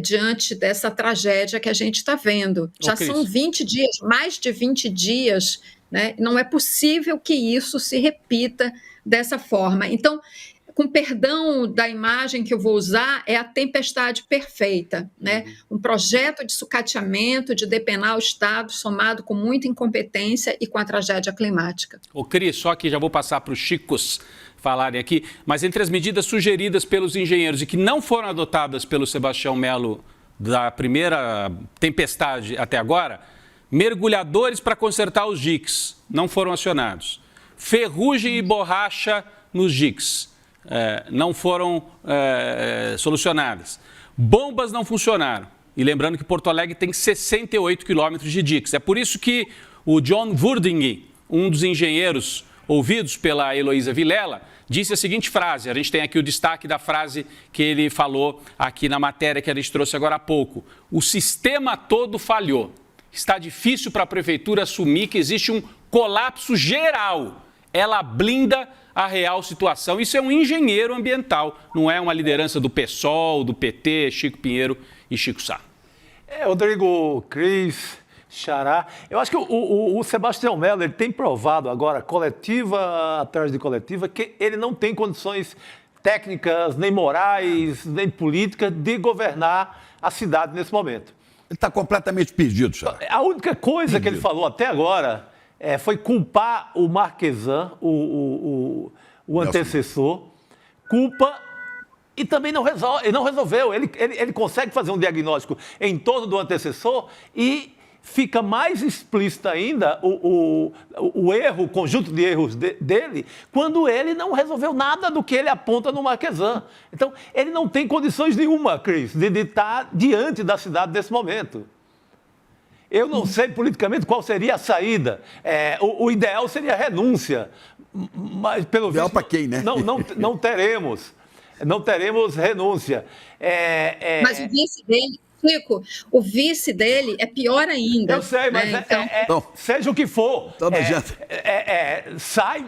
diante dessa tragédia que a gente está vendo. Já são 20 dias, mais de 20 dias, né? Não é possível que isso se repita dessa forma. Então, com perdão da imagem que eu vou usar, é a tempestade perfeita, né? Um projeto de sucateamento, de depenar o Estado, somado com muita incompetência e com a tragédia climática. Ô, Cris, só que já vou passar para os Chicos falarem aqui, mas entre as medidas sugeridas pelos engenheiros e que não foram adotadas pelo Sebastião Melo da primeira tempestade até agora, mergulhadores para consertar os diques não foram acionados. Ferrugem e borracha nos diques não foram solucionadas. Bombas não funcionaram. E lembrando que Porto Alegre tem 68 quilômetros de diques. É por isso que o John Wurding, um dos engenheiros ouvidos pela Heloísa Vilela, disse a seguinte frase. A gente tem aqui o destaque da frase que ele falou aqui na matéria que a gente trouxe agora há pouco. O sistema todo falhou. Está difícil para a prefeitura assumir que existe um colapso geral. Ela blinda a real situação. Isso é um engenheiro ambiental, não é uma liderança do PSOL, do PT, Chico Pinheiro e Chico Sá. Rodrigo, Cris, Xará, eu acho que o Sebastião Melo ele tem provado agora, coletiva atrás de coletiva, que ele não tem condições técnicas, nem morais, nem políticas de governar a cidade nesse momento. Ele está completamente perdido, Xará. A única coisa que ele falou até agora foi culpar o Marquesan, o antecessor, culpa e também não resolveu. Ele consegue fazer um diagnóstico em torno do antecessor e fica mais explícito ainda o erro, o conjunto de erros dele, quando ele não resolveu nada do que ele aponta no Marquesan. Então, ele não tem condições nenhuma, Cris, de estar diante da cidade nesse momento. Eu não sei politicamente qual seria a saída. O ideal seria a renúncia, mas pelo ideal visto... para quem, né? Não teremos. Não teremos renúncia. Mas o vice dele, Chico, o vice dele é pior ainda. Eu sei, mas né? seja o que for. Então não adianta. Sai,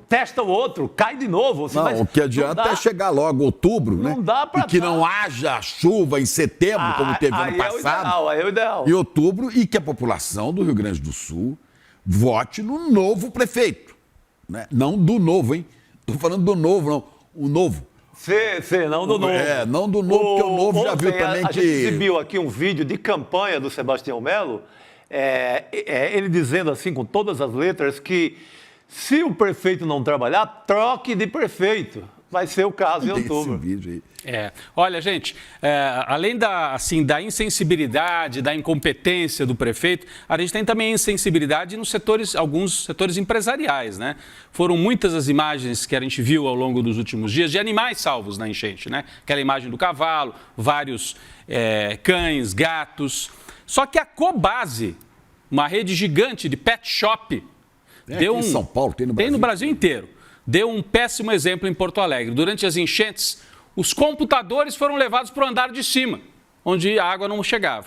testa o outro, cai de novo. Não, o que adianta é chegar logo outubro, né? Não dá para... E que não haja chuva em setembro, como teve ano passado. Aí é o ideal. Em outubro, e que a população do Rio Grande do Sul vote no novo prefeito. Né? Não do novo, hein? Estou falando do novo, não. O novo. Sim, não do novo. Não do novo, porque o novo já viu também a que... gente exibiu aqui um vídeo de campanha do Sebastião Melo, ele dizendo assim, com todas as letras, que se o prefeito não trabalhar, troque de prefeito. Vai ser o caso em outubro. Esse vídeo aí. Olha, gente, além da insensibilidade, da incompetência do prefeito, a gente tem também insensibilidade nos alguns setores empresariais, né? Foram muitas as imagens que a gente viu ao longo dos últimos dias de animais salvos na enchente, né? Aquela imagem do cavalo, vários cães, gatos. Só que a Cobase, uma rede gigante de pet shop, deu em São Paulo, tem no Brasil. Tem no Brasil inteiro. Deu um péssimo exemplo em Porto Alegre. Durante as enchentes, os computadores foram levados para o andar de cima, onde a água não chegava.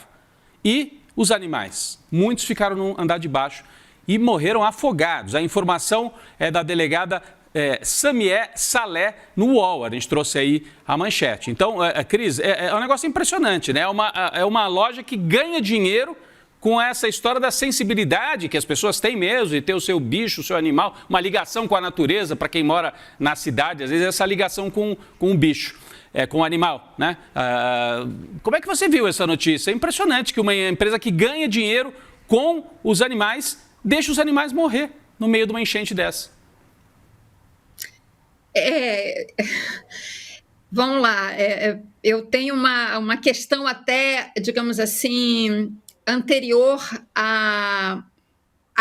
E os animais, muitos ficaram no andar de baixo e morreram afogados. A informação é da delegada Samié Salé no UOL. A gente trouxe aí a manchete. Então, Cris, é um negócio impressionante, né? É uma loja que ganha dinheiro com essa história da sensibilidade que as pessoas têm mesmo, de ter o seu bicho, o seu animal, uma ligação com a natureza, para quem mora na cidade, às vezes essa ligação com o bicho, com o animal, né? Como é que você viu essa notícia? É impressionante que uma empresa que ganha dinheiro com os animais, deixa os animais morrer no meio de uma enchente dessa. Vamos lá. Eu tenho uma questão até, digamos assim, anterior a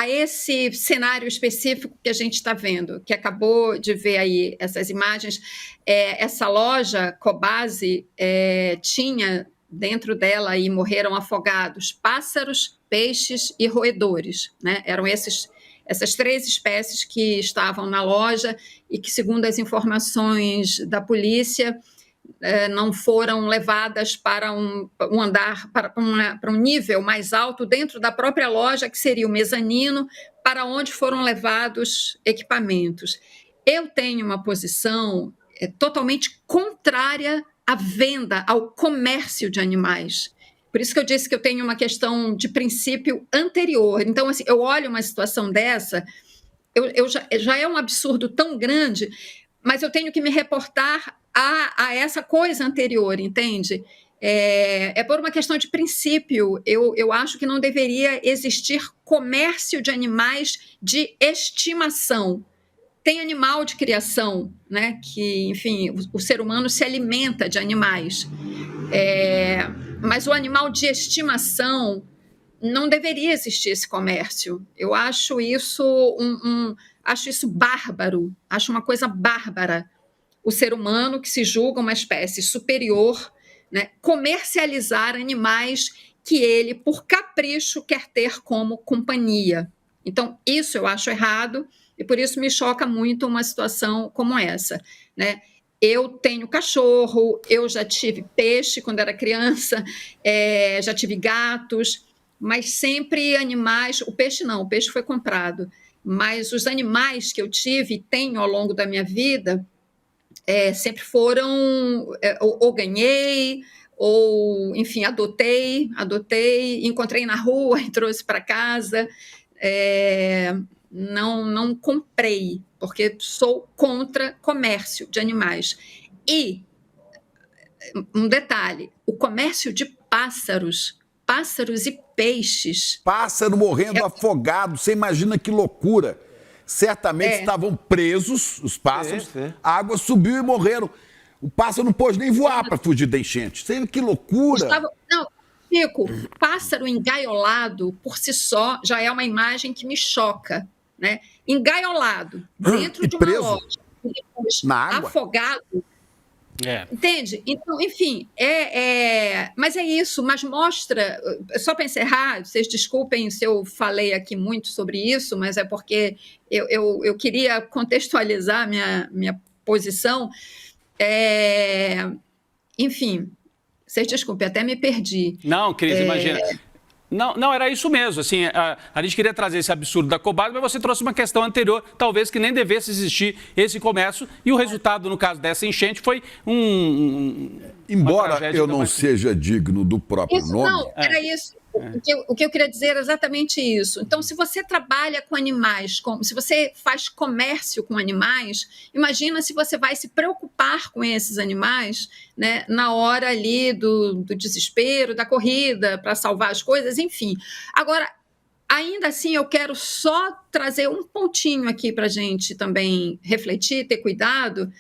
esse cenário específico que a gente está vendo, que acabou de ver aí essas imagens. Essa loja Cobasi tinha dentro dela e morreram afogados pássaros, peixes e roedores, né? Eram essas 3 espécies que estavam na loja e que, segundo as informações da polícia, não foram levadas para um andar, para um nível mais alto dentro da própria loja, que seria o mezanino, para onde foram levados equipamentos. Eu tenho uma posição totalmente contrária à venda, ao comércio de animais. Por isso que eu disse que eu tenho uma questão de princípio anterior. Então, assim, eu olho uma situação dessa, já é um absurdo tão grande, mas eu tenho que me reportar a essa coisa anterior, entende? Por uma questão de princípio. Eu acho que não deveria existir comércio de animais de estimação. Tem animal de criação, né? Que, enfim, o ser humano se alimenta de animais. Mas o animal de estimação não deveria existir esse comércio. Eu acho isso acho isso bárbaro, acho uma coisa bárbara. O ser humano, que se julga uma espécie superior, né, comercializar animais que ele, por capricho, quer ter como companhia. Então, isso eu acho errado e por isso me choca muito uma situação como essa, né? Eu tenho cachorro, eu já tive peixe quando era criança, já tive gatos, mas sempre animais. O peixe não, o peixe foi comprado, mas os animais que eu tive e tenho ao longo da minha vida sempre foram, ou ganhei, ou, enfim, adotei, encontrei na rua e trouxe para casa. Não comprei, porque sou contra comércio de animais. E, um detalhe, o comércio de pássaros e peixes. Pássaro morrendo afogado, você imagina que loucura. Certamente estavam presos, os pássaros, a água subiu e morreram. O pássaro não pôde nem voar para fugir da enchente. Você vê que loucura. Não, Chico, pássaro engaiolado, por si só, já é uma imagem que me choca, né? Engaiolado, dentro de uma loja, depois na água? Afogado. Entende? Então, enfim, mas é isso, mas mostra, só para encerrar, vocês desculpem se eu falei aqui muito sobre isso, mas é porque eu queria contextualizar minha posição. Enfim, vocês desculpem, até me perdi. Não, Cris, imagina. Não, era isso mesmo. Assim, a gente queria trazer esse absurdo da Cobasi, mas você trouxe uma questão anterior, talvez que nem devesse existir esse comércio, e o resultado, no caso dessa enchente, foi Embora eu não seja digno do próprio nome... Não, era isso. O que eu queria dizer era exatamente isso. Então, se você trabalha com animais, se você faz comércio com animais, imagina se você vai se preocupar com esses animais, né, na hora ali do desespero, da corrida, para salvar as coisas, enfim. Agora, ainda assim, eu quero só trazer um pontinho aqui para a gente também refletir, ter cuidado,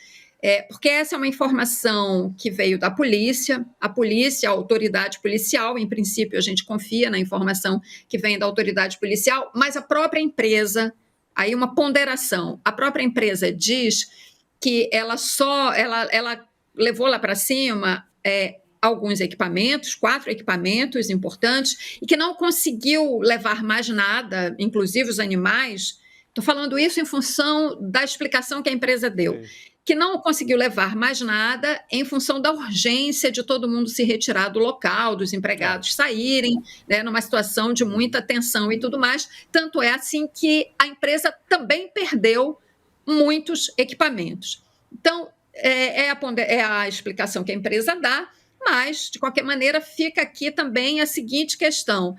porque essa é uma informação que veio da polícia. A polícia, a autoridade policial, em princípio a gente confia na informação que vem da autoridade policial, mas a própria empresa, aí uma ponderação, a própria empresa diz que ela levou lá para cima alguns equipamentos, 4 equipamentos importantes, e que não conseguiu levar mais nada, inclusive os animais. Estou falando isso em função da explicação que a empresa deu. Que não conseguiu levar mais nada em função da urgência de todo mundo se retirar do local, dos empregados saírem, né, numa situação de muita tensão e tudo mais. Tanto é assim que a empresa também perdeu muitos equipamentos. Então, é a explicação que a empresa dá, mas, de qualquer maneira, fica aqui também a seguinte questão.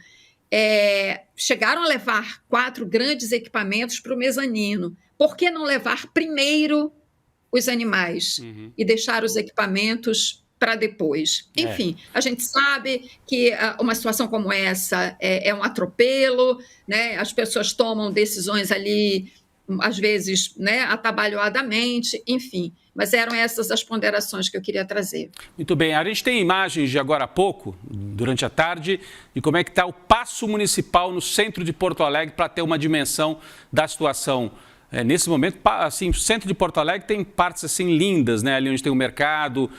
Chegaram a levar 4 grandes equipamentos para o mezanino. Por que não levar primeiro os animais e deixar os equipamentos para depois? Enfim, a gente sabe que uma situação como essa é um atropelo, né? As pessoas tomam decisões ali, às vezes, né, atabalhoadamente, enfim. Mas eram essas as ponderações que eu queria trazer. Muito bem. A gente tem imagens de agora há pouco, durante a tarde, de como é que está o Paço Municipal no centro de Porto Alegre para ter uma dimensão da situação. Nesse momento, assim, o centro de Porto Alegre tem partes assim lindas, né? Ali onde tem o mercado,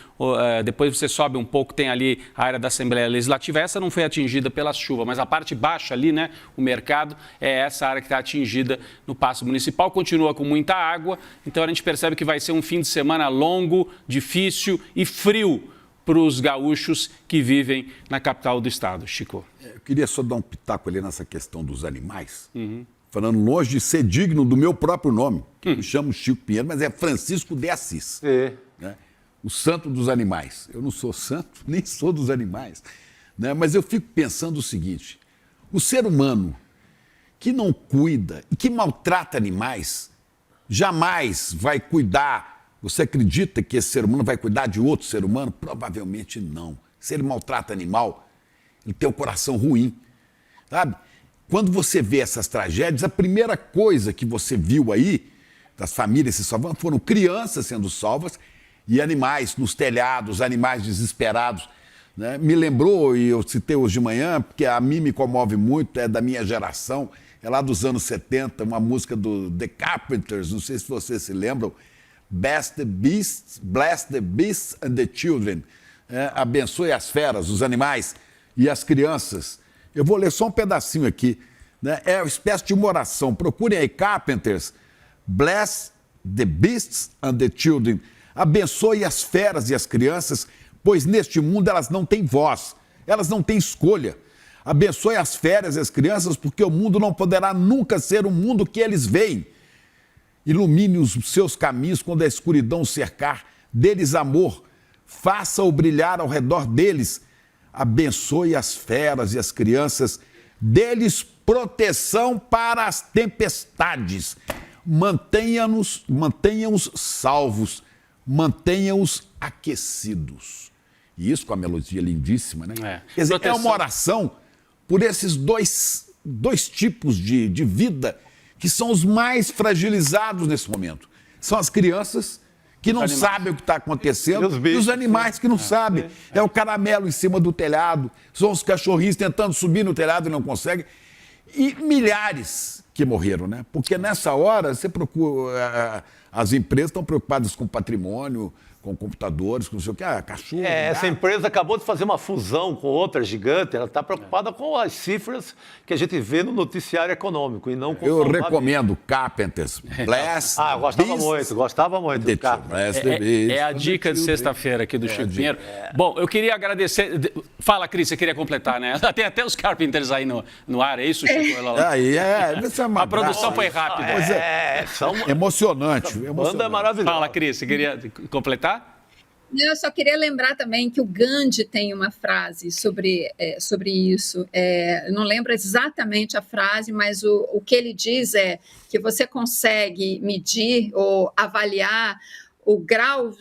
depois você sobe um pouco, tem ali a área da Assembleia Legislativa. Essa não foi atingida pela chuva, mas a parte baixa ali, né? O mercado, é essa área que está atingida no Paço Municipal. Continua com muita água, então a gente percebe que vai ser um fim de semana longo, difícil e frio para os gaúchos que vivem na capital do estado. Chico. Eu queria só dar um pitaco ali nessa questão dos animais. Falando longe de ser digno do meu próprio nome, que me chamo Chico Pinheiro, mas é Francisco de Assis. Né? O santo dos animais. Eu não sou santo, nem sou dos animais. Né? Mas eu fico pensando o seguinte, o ser humano que não cuida e que maltrata animais, jamais vai cuidar. Você acredita que esse ser humano vai cuidar de outro ser humano? Provavelmente não. Se ele maltrata animal, ele tem o coração ruim, sabe? Quando você vê essas tragédias, a primeira coisa que você viu aí, das famílias se salvando, foram crianças sendo salvas e animais nos telhados, animais desesperados. Né? Me lembrou, e eu citei hoje de manhã, porque a mim me comove muito, é da minha geração, é lá dos anos 70, uma música do The Carpenters, não sei se vocês se lembram, Bless the beasts and the children. Abençoe as feras, os animais e as crianças. Eu vou ler só um pedacinho aqui. Né? É uma espécie de uma oração. Procurem aí, Carpenters. Bless the beasts and the children. Abençoe as feras e as crianças, pois neste mundo elas não têm voz, elas não têm escolha. Abençoe as feras e as crianças, porque o mundo não poderá nunca ser o mundo que eles veem. Ilumine os seus caminhos quando a escuridão cercar. Dê-lhes amor, faça-o brilhar ao redor deles. Abençoe as feras e as crianças, dê-lhes proteção para as tempestades. Mantenha-os salvos, mantenha-os aquecidos. E isso com a melodia lindíssima, né? Quer dizer, é uma oração por esses dois tipos de vida que são os mais fragilizados nesse momento. São as crianças que não sabem o que está acontecendo, e os animais que não sabem. É o caramelo em cima do telhado, são os cachorrinhos tentando subir no telhado e não conseguem. E milhares que morreram, né? Porque nessa hora, você procura, as empresas estão preocupadas com patrimônio, com computadores, com não sei o que, cachorro. Essa empresa acabou de fazer uma fusão com outra gigante, ela está preocupada com as cifras que a gente vê no noticiário econômico e não com... Eu recomendo Carpenters. Bless gostava muito do Carpenters. É a dica de sexta-feira aqui do Chico Pinheiro. Bom, eu queria agradecer... Fala, Cris, você queria completar, né? Tem até os Carpenters aí no ar, é isso, Chico? A produção foi rápida. Emocionante. Banda maravilhosa. Fala, Cris, você queria completar? Eu só queria lembrar também que o Gandhi tem uma frase sobre isso. Eu não lembro exatamente a frase, mas o que ele diz é que você consegue medir ou avaliar o grau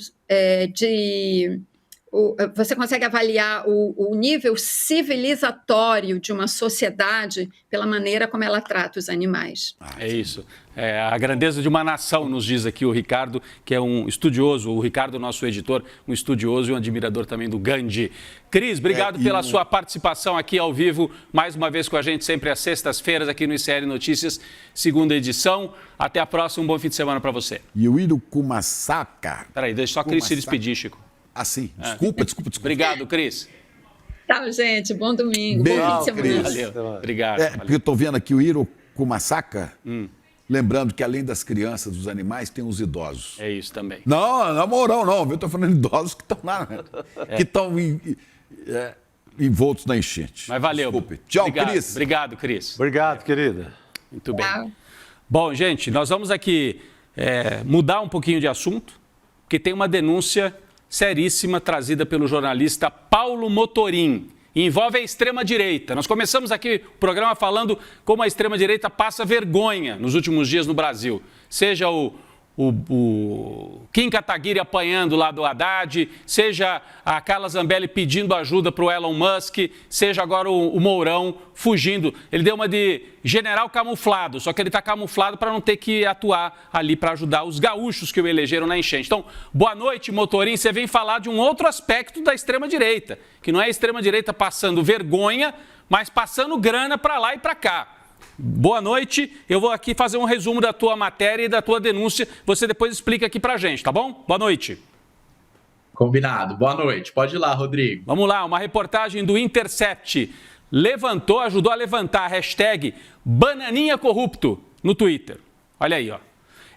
você consegue avaliar o nível civilizatório de uma sociedade pela maneira como ela trata os animais. É isso. A grandeza de uma nação, nos diz aqui o Ricardo, que é um estudioso, o Ricardo, nosso editor, um estudioso e um admirador também do Gandhi. Cris, obrigado pela sua participação aqui ao vivo, mais uma vez com a gente, sempre às sextas-feiras aqui no ICL Notícias, segunda edição. Até a próxima, um bom fim de semana para você. E o Irucumaçaca. Peraí, deixa só a Cris se despedir, Chico. Sim. Desculpa. Obrigado, Cris. Tchau, gente. Bom domingo. Beijo, bom fim de semana. Valeu. Obrigado. Porque eu estou vendo aqui o Irucumaçaca, lembrando que além das crianças, dos animais, tem os idosos. É isso também. Não, na moral não, eu estou falando de idosos que estão lá, que estão envoltos na enchente. Mas valeu. Desculpe. Tchau, Cris. Obrigado, Cris. Obrigado, querida. Muito bem. Bom, gente, nós vamos aqui mudar um pouquinho de assunto, porque tem uma denúncia seríssima trazida pelo jornalista Paulo Motorim. E envolve a extrema-direita. Nós começamos aqui o programa falando como a extrema-direita passa vergonha nos últimos dias no Brasil. Seja o o Kim Kataguiri apanhando lá do Haddad, seja a Carla Zambelli pedindo ajuda para o Elon Musk, seja agora o Mourão fugindo. Ele deu uma de general camuflado, só que ele está camuflado para não ter que atuar ali para ajudar os gaúchos que o elegeram na enchente. Então, boa noite, Motorim. Você vem falar de um outro aspecto da extrema-direita, que não é a extrema-direita passando vergonha, mas passando grana para lá e para cá. Boa noite, eu vou aqui fazer um resumo da tua matéria e da tua denúncia, você depois explica aqui pra gente, tá bom? Boa noite. Combinado, boa noite, pode ir lá, Rodrigo. Vamos lá, uma reportagem do Intercept ajudou a levantar a hashtag Bananinha Corrupto no Twitter. Olha aí, ó.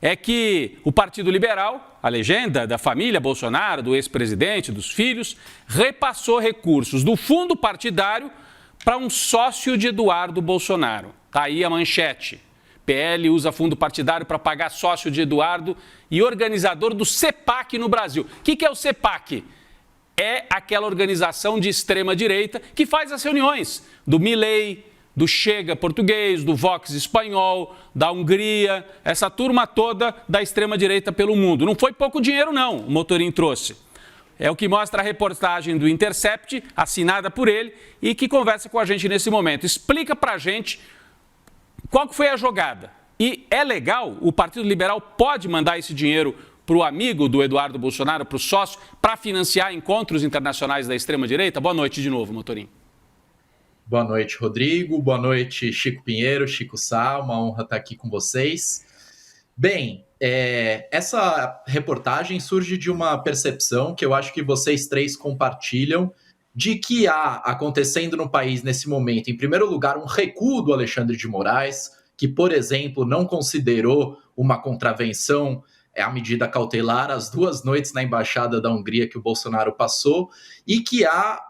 É que o Partido Liberal, a legenda da família Bolsonaro, do ex-presidente, dos filhos, repassou recursos do fundo partidário para um sócio de Eduardo Bolsonaro. Está aí a manchete. PL usa fundo partidário para pagar sócio de Eduardo e organizador do CEPAC no Brasil. O que é o CEPAC? É aquela organização de extrema-direita que faz as reuniões do Milei, do Chega português, do Vox espanhol, da Hungria, essa turma toda da extrema-direita pelo mundo. Não foi pouco dinheiro, não, o Motorim trouxe. É o que mostra a reportagem do Intercept, assinada por ele, e que conversa com a gente nesse momento. Explica pra gente qual que foi a jogada. E é legal, o Partido Liberal pode mandar esse dinheiro para o amigo do Eduardo Bolsonaro, para o sócio, para financiar encontros internacionais da extrema-direita? Boa noite de novo, Motorim. Boa noite, Rodrigo. Boa noite, Chico Pinheiro, Chico Sá. Uma honra estar aqui com vocês. Bem, essa reportagem surge de uma percepção que eu acho que vocês três compartilham, de que há acontecendo no país nesse momento, em primeiro lugar, um recuo do Alexandre de Moraes, que, por exemplo, não considerou uma contravenção à medida cautelar as 2 noites na Embaixada da Hungria que o Bolsonaro passou, e que há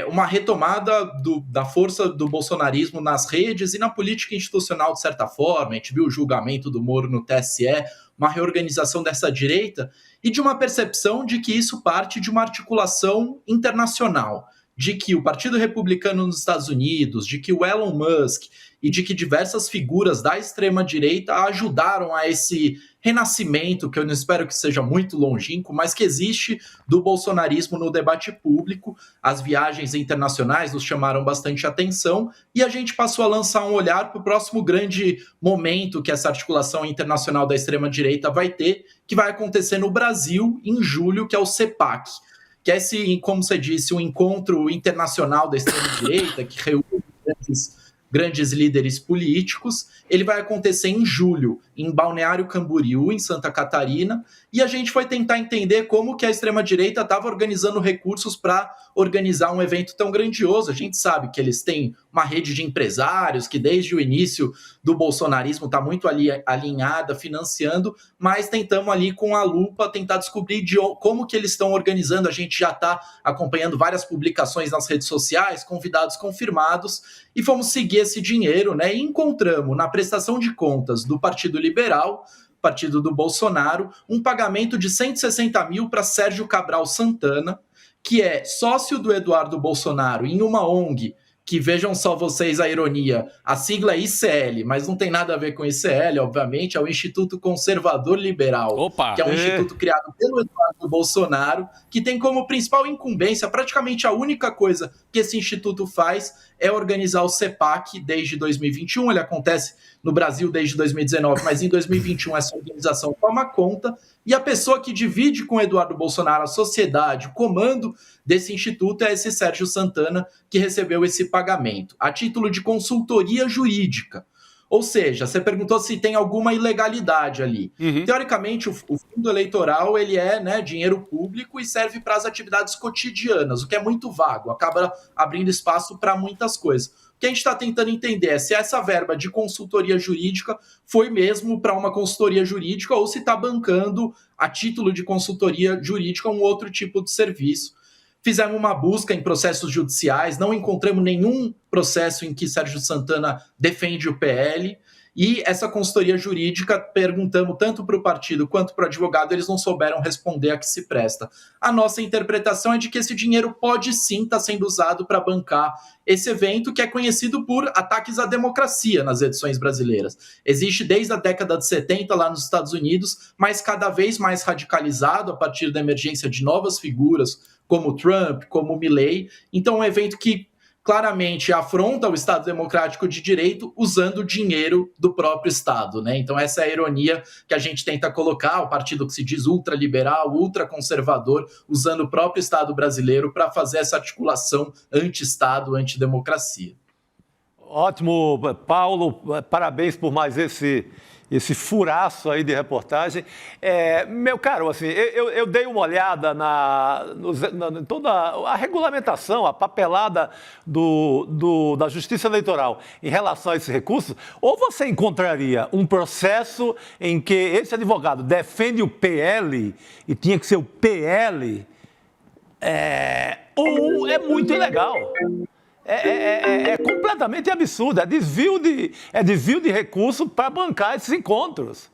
uma retomada da força do bolsonarismo nas redes e na política institucional, de certa forma. A gente viu o julgamento do Moro no TSE, uma reorganização dessa direita e de uma percepção de que isso parte de uma articulação internacional, de que o Partido Republicano nos Estados Unidos, de que o Elon Musk e de que diversas figuras da extrema-direita ajudaram a esse renascimento, que eu não espero que seja muito longínquo, mas que existe do bolsonarismo no debate público. As viagens internacionais nos chamaram bastante atenção e a gente passou a lançar um olhar para o próximo grande momento que essa articulação internacional da extrema-direita vai ter, que vai acontecer no Brasil em julho, que é o CEPAC, que é esse, como você disse, um encontro internacional da extrema-direita que reúne grandes líderes políticos. Ele vai acontecer em julho, em Balneário Camboriú, em Santa Catarina, e a gente foi tentar entender como que a extrema-direita estava organizando recursos para organizar um evento tão grandioso. A gente sabe que eles têm uma rede de empresários que desde o início do bolsonarismo está muito alinhada, financiando, mas tentamos ali com a lupa tentar descobrir como que eles estão organizando. A gente já está acompanhando várias publicações nas redes sociais, convidados confirmados, e fomos seguir esse dinheiro, né? E encontramos na prestação de contas do Partido Liberal, partido do Bolsonaro, um pagamento de 160 mil para Sérgio Cabral Santana, que é sócio do Eduardo Bolsonaro em uma ONG, que, vejam só vocês a ironia, a sigla é ICL, mas não tem nada a ver com ICL, obviamente, é o Instituto Conservador Liberal, que é um instituto criado pelo Eduardo Bolsonaro, que tem como principal incumbência, praticamente a única coisa que esse instituto faz é organizar o CEPAC desde 2021, ele acontece no Brasil desde 2019, mas em 2021 essa organização toma conta, e a pessoa que divide com o Eduardo Bolsonaro a sociedade, o comando desse instituto é esse Sérgio Santana, que recebeu esse pagamento, a título de consultoria jurídica. Ou seja, você perguntou se tem alguma ilegalidade ali. Teoricamente, o fundo eleitoral ele é, né, dinheiro público e serve para as atividades cotidianas, o que é muito vago, acaba abrindo espaço para muitas coisas. O que a gente está tentando entender é se essa verba de consultoria jurídica foi mesmo para uma consultoria jurídica ou se está bancando a título de consultoria jurídica um outro tipo de serviço. Fizemos uma busca em processos judiciais, não encontramos nenhum processo em que Sérgio Santana defende o PL, E essa consultoria jurídica, perguntamos tanto para o partido quanto para o advogado, eles não souberam responder a que se presta. A nossa interpretação é de que esse dinheiro pode sim estar sendo usado para bancar esse evento que é conhecido por ataques à democracia nas edições brasileiras. Existe desde a década de 70 lá nos Estados Unidos, mas cada vez mais radicalizado a partir da emergência de novas figuras como Trump, como Milley. Então, é um evento que claramente afronta o Estado Democrático de Direito usando o dinheiro do próprio Estado, né? Então essa é a ironia que a gente tenta colocar, o partido que se diz ultraliberal, ultraconservador, usando o próprio Estado brasileiro para fazer essa articulação anti-Estado, antidemocracia. Ótimo, Paulo, parabéns por mais esse furaço aí de reportagem. Meu caro, assim, eu dei uma olhada na toda a regulamentação, a papelada da Justiça Eleitoral em relação a esse recurso, ou você encontraria um processo em que esse advogado defende o PL e tinha que ser o PL, ou é muito ilegal. É completamente absurdo, é desvio de recurso para bancar esses encontros.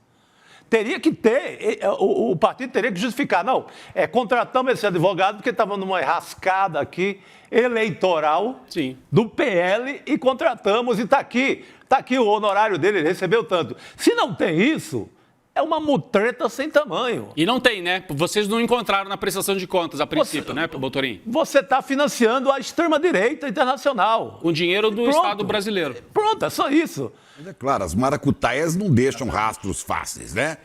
Teria que ter, o partido teria que justificar, não, contratamos esse advogado porque estava numa enrascada aqui eleitoral do PL e contratamos e está aqui o honorário dele, ele recebeu tanto. Se não tem isso, é uma mutreta sem tamanho. E não tem, né? Vocês não encontraram na prestação de contas, a princípio, né, Botorim? Você está financiando a extrema-direita internacional. Com dinheiro do Estado brasileiro. Pronto, é só isso. Mas é claro, as maracutaias não deixam rastros fáceis, né?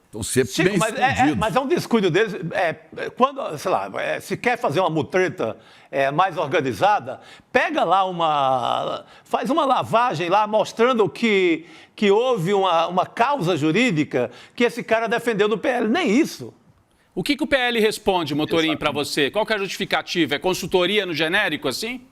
Estão sempre Chico, bem escondidos. Mas é um descuido deles. Quando, sei lá, se quer fazer uma mutreta mais organizada, pega lá faz uma lavagem lá mostrando que houve uma causa jurídica que esse cara defendeu no PL. Nem isso. O que o PL responde, Motorim, para você? Qual que é a justificativa? É consultoria no genérico, assim?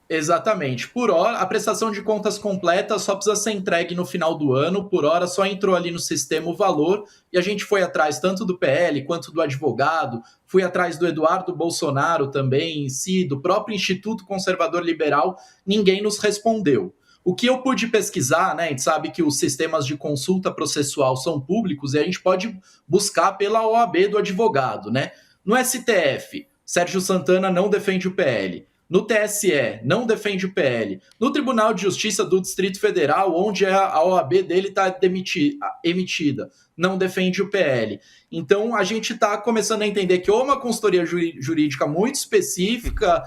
Exatamente. Por hora, a prestação de contas completa só precisa ser entregue no final do ano. Por hora, só entrou ali no sistema o valor e a gente foi atrás tanto do PL quanto do advogado, fui atrás do Eduardo Bolsonaro também em si, do próprio Instituto Conservador Liberal, ninguém nos respondeu. O que eu pude pesquisar, né, a gente sabe que os sistemas de consulta processual são públicos e a gente pode buscar pela OAB do advogado, né? No STF, Sérgio Santana não defende o PL. No TSE, não defende o PL. No Tribunal de Justiça do Distrito Federal, onde a OAB dele está emitida, não defende o PL. Então, a gente está começando a entender que ou uma consultoria jurídica muito específica,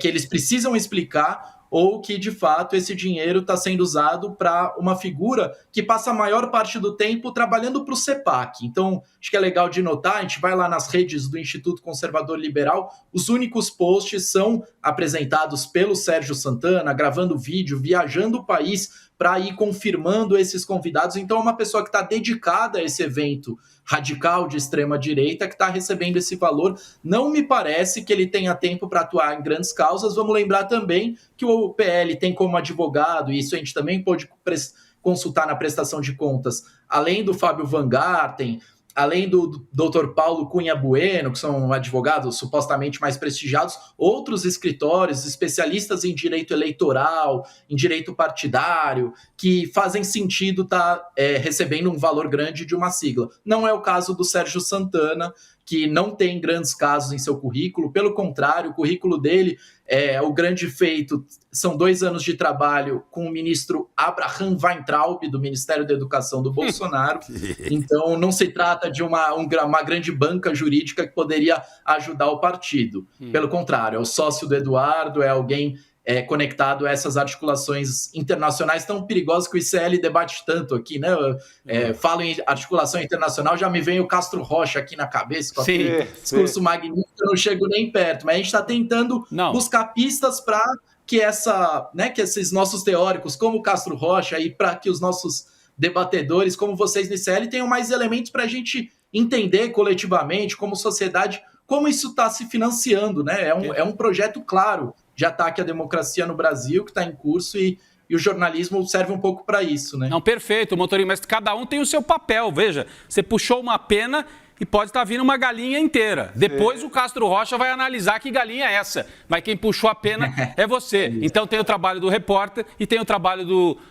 que eles precisam explicar, ou que, de fato, esse dinheiro está sendo usado para uma figura que passa a maior parte do tempo trabalhando para o CEPAC. Então, acho que é legal de notar, a gente vai lá nas redes do Instituto Conservador Liberal, os únicos posts são apresentados pelo Sérgio Santana, gravando vídeo, viajando o país para ir confirmando esses convidados. Então, é uma pessoa que está dedicada a esse evento radical de extrema-direita que está recebendo esse valor. Não me parece que ele tenha tempo para atuar em grandes causas. Vamos lembrar também que o PL tem como advogado, e isso a gente também pode consultar na prestação de contas, além do Fábio Van Garten, além do Dr. Paulo Cunha Bueno, que são advogados supostamente mais prestigiados, outros escritórios, especialistas em direito eleitoral, em direito partidário, que fazem sentido estar recebendo um valor grande de uma sigla. Não é o caso do Sérgio Santana, que não tem grandes casos em seu currículo, pelo contrário, o currículo dele, o grande feito, são 2 anos de trabalho com o ministro Abraham Weintraub, do Ministério da Educação do Bolsonaro. Então, não se trata de uma grande banca jurídica que poderia ajudar o partido. Pelo contrário, é o sócio do Eduardo, é alguém conectado a essas articulações internacionais tão perigosas que o ICL debate tanto aqui, né? Falo em articulação internacional, já me vem o Castro Rocha aqui na cabeça, com aquele discurso magnífico, eu não chego nem perto, mas a gente está tentando buscar pistas para que que esses nossos teóricos, como o Castro Rocha, e para que os nossos debatedores, como vocês no ICL, tenham mais elementos para a gente entender coletivamente, como sociedade, como isso está se financiando, né? É um projeto claro de ataque à democracia no Brasil, que está em curso, e o jornalismo serve um pouco para isso, né? Não, perfeito, Motorim, mas cada um tem o seu papel. Veja, você puxou uma pena e pode estar vindo uma galinha inteira. Depois o Castro Rocha vai analisar que galinha é essa. Mas quem puxou a pena é você. Então tem o trabalho do repórter e tem o trabalho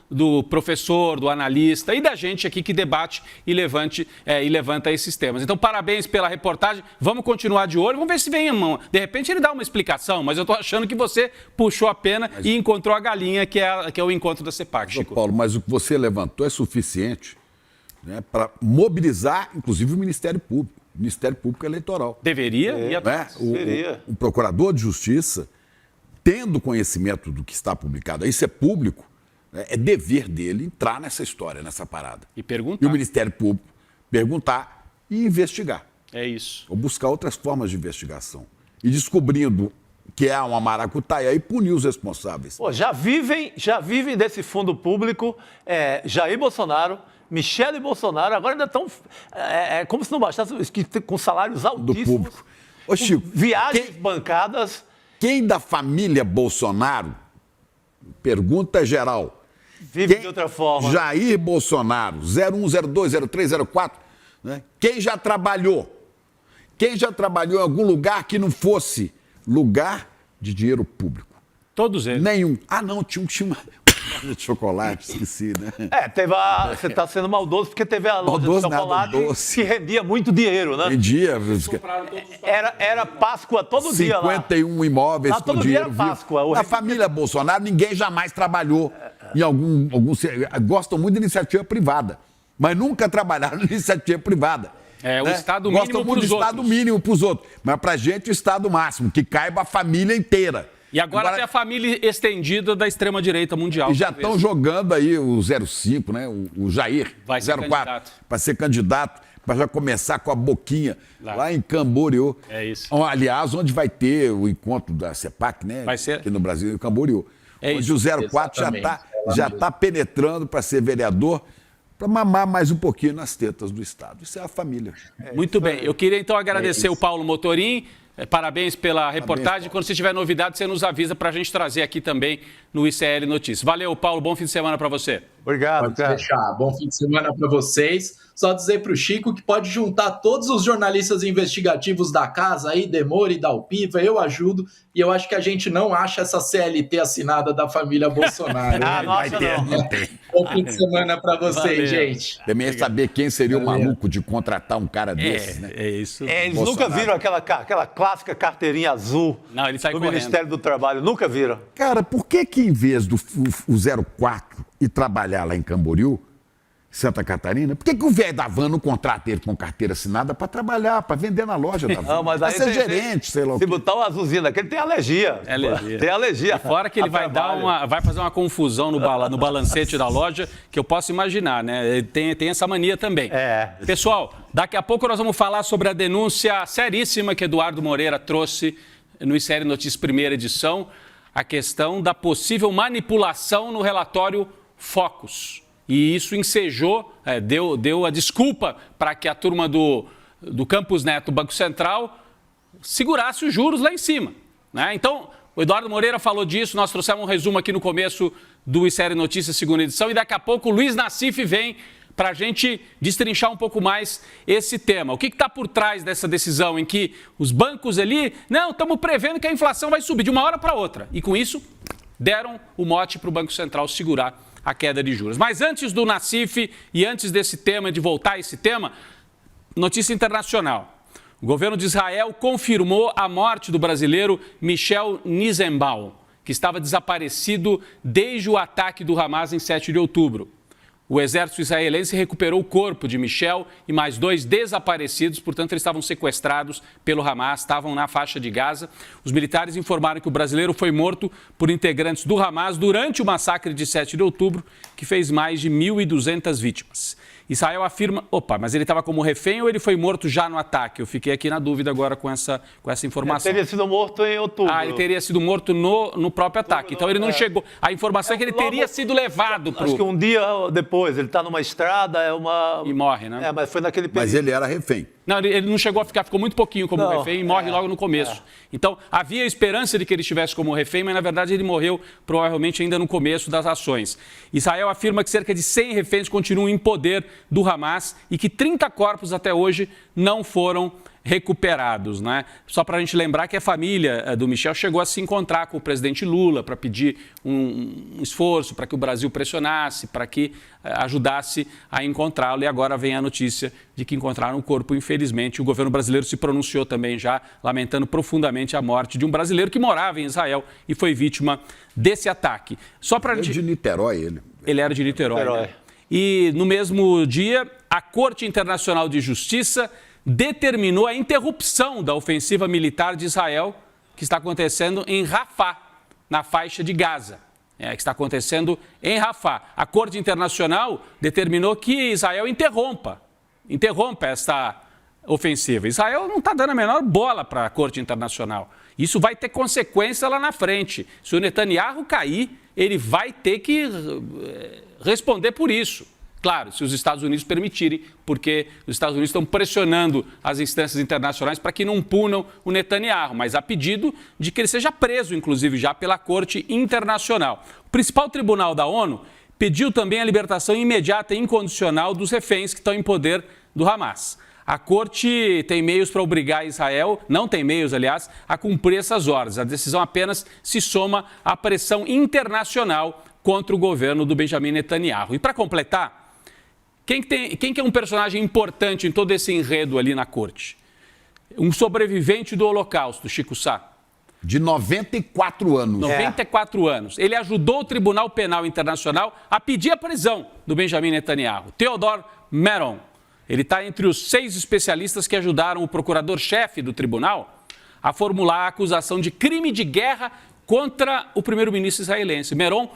do professor, do analista e da gente aqui que debate e levanta esses temas. Então parabéns pela reportagem. Vamos continuar de olho. Vamos ver se vem a mão. De repente ele dá uma explicação, mas eu estou achando que você puxou a pena e encontrou a galinha, que é o encontro da CEPAC, Chico. Paulo, mas o que você levantou é suficiente, né, para mobilizar, inclusive, o Ministério Público. O Ministério Público Eleitoral. Deveria ir atrás. O Procurador de Justiça, tendo conhecimento do que está publicado, isso é público, né, é dever dele entrar nessa história, nessa parada. E perguntar. E o Ministério Público perguntar e investigar. É isso. Ou buscar outras formas de investigação. E descobrindo que há uma maracutaia e punir os responsáveis. Pô, já vivem desse fundo público Jair Bolsonaro, Michele Bolsonaro, agora ainda estão... É como se não bastasse, com salários altíssimos. Do público. Ô, Chico, viagens bancadas. Quem da família Bolsonaro, pergunta geral, vive de outra forma. Jair Bolsonaro, 01, 02, 03, 04, né? Quem já trabalhou em algum lugar que não fosse lugar de dinheiro público? Todos eles. Nenhum. Ah, não, tinha uma loja de chocolate, esqueci, né? Você está sendo maldoso porque teve a loja de chocolate que rendia muito dinheiro, né? Rendia. Era Páscoa todo dia lá. 51 imóveis com dinheiro vivo. Páscoa. A família Bolsonaro, ninguém jamais trabalhou em algum... Gostam muito de iniciativa privada, mas nunca trabalharam em iniciativa privada. O Estado mínimo para os outros. Gostam muito do Estado mínimo para os outros, mas para a gente o Estado máximo, que caiba a família inteira. E agora tem a família estendida da extrema-direita mundial. E já estão jogando aí o 05, né? O Jair, vai ser 04, para ser candidato, para já começar com a boquinha lá em Camboriú. É isso. Aliás, onde vai ter o encontro da CEPAC, né? Vai ser. Aqui no Brasil, em Camboriú. Onde isso. O 04 já tá penetrando para ser vereador, para mamar mais um pouquinho nas tetas do Estado. Isso é a família. Muito bem. Eu queria então agradecer o Paulo Motorim. Parabéns pela reportagem. Parabéns, quando você tiver novidade, você nos avisa para a gente trazer aqui também no ICL Notícias. Valeu, Paulo. Bom fim de semana para você. Obrigado, Pode deixar. Bom fim de semana para vocês. Só dizer para o Chico que pode juntar todos os jornalistas investigativos da casa aí, Demore e Dalpiva, eu ajudo. E eu acho que a gente não acha essa CLT assinada da família Bolsonaro. Não tem. Bom fim de semana para vocês, gente. Também é saber quem seria o maluco de contratar um cara desse, né? É isso. Eles nunca viram aquela clássica carteirinha azul do Ministério do Trabalho. Nunca viram. Cara, por que em vez do 04 ir trabalhar lá em Camboriú, Santa Catarina, por que o velho da van não contrata ele com carteira assinada para trabalhar, para vender na loja da van? Não, mas aí ser gerente, sei lá o quê. quê. Se botar o azulzinho daquele, tem alergia. Tem alergia. Fora que ele vai fazer uma confusão no balancete da loja, que eu posso imaginar, né? Ele tem essa mania também. Pessoal, daqui a pouco nós vamos falar sobre a denúncia seríssima que Eduardo Moreira trouxe no ICL Notícias primeira edição, a questão da possível manipulação no relatório Focus. E isso ensejou, deu a desculpa para que a turma do Campos Neto, Banco Central, segurasse os juros lá em cima, né? Então, o Eduardo Moreira falou disso, nós trouxemos um resumo aqui no começo do ICL Notícias, segunda edição, e daqui a pouco o Luiz Nassif vem para a gente destrinchar um pouco mais esse tema. O que está por trás dessa decisão em que os bancos ali, não, estamos prevendo que a inflação vai subir de uma hora para outra. E com isso, deram o mote para o Banco Central segurar a queda de juros. Mas antes do Nassif e antes desse tema, de voltar a esse tema, notícia internacional. O governo de Israel confirmou a morte do brasileiro Michel Nizenbaum, que estava desaparecido desde o ataque do Hamas em 7 de outubro. O exército israelense recuperou o corpo de Michel e mais 2 desaparecidos, portanto, eles estavam sequestrados pelo Hamas, estavam na faixa de Gaza. Os militares informaram que o brasileiro foi morto por integrantes do Hamas durante o massacre de 7 de outubro, que fez mais de 1.200 vítimas. Israel afirma, mas ele estava como refém ou ele foi morto já no ataque? Eu fiquei aqui na dúvida agora com essa informação. Ele teria sido morto em outubro. Ele teria sido morto no próprio ataque. Então ele não chegou. A informação é que ele teria sido levado para o... Acho que um dia depois, ele está numa estrada, E morre, né? mas foi naquele período. Mas ele era refém. Não, ele não chegou a ficar, ficou muito pouquinho como refém e morre logo no começo. Então, havia esperança de que ele estivesse como refém, mas na verdade ele morreu provavelmente ainda no começo das ações. Israel afirma que cerca de 100 reféns continuam em poder do Hamas e que 30 corpos até hoje não foram recuperados, né? Só para a gente lembrar que a família do Michel chegou a se encontrar com o presidente Lula para pedir um esforço para que o Brasil pressionasse, para que ajudasse a encontrá-lo. E agora vem a notícia de que encontraram o corpo, infelizmente. O governo brasileiro se pronunciou também já, lamentando profundamente a morte de um brasileiro que morava em Israel e foi vítima desse ataque. Só para de Niterói, ele. Ele era de Niterói. Né? E no mesmo dia, a Corte Internacional de Justiça determinou a interrupção da ofensiva militar de Israel que está acontecendo em Rafah, na faixa de Gaza. Que está acontecendo em Rafah. A Corte Internacional determinou que Israel interrompa esta ofensiva. Israel não está dando a menor bola para a Corte Internacional. Isso vai ter consequência lá na frente. Se o Netanyahu cair, ele vai ter que responder por isso. Claro, se os Estados Unidos permitirem, porque os Estados Unidos estão pressionando as instâncias internacionais para que não punam o Netanyahu, mas a pedido de que ele seja preso, inclusive, já pela Corte Internacional. O principal tribunal da ONU pediu também a libertação imediata e incondicional dos reféns que estão em poder do Hamas. A Corte tem meios para obrigar Israel, não tem meios, aliás, a cumprir essas ordens. A decisão apenas se soma à pressão internacional contra o governo do Benjamin Netanyahu. E para completar, quem que é um personagem importante em todo esse enredo ali na corte? Um sobrevivente do Holocausto, Chico Sá. De 94 anos. 94 anos. Ele ajudou o Tribunal Penal Internacional a pedir a prisão do Benjamin Netanyahu. Theodor Meron. Ele está entre os 6 especialistas que ajudaram o procurador-chefe do tribunal a formular a acusação de crime de guerra contra o primeiro-ministro israelense. Meron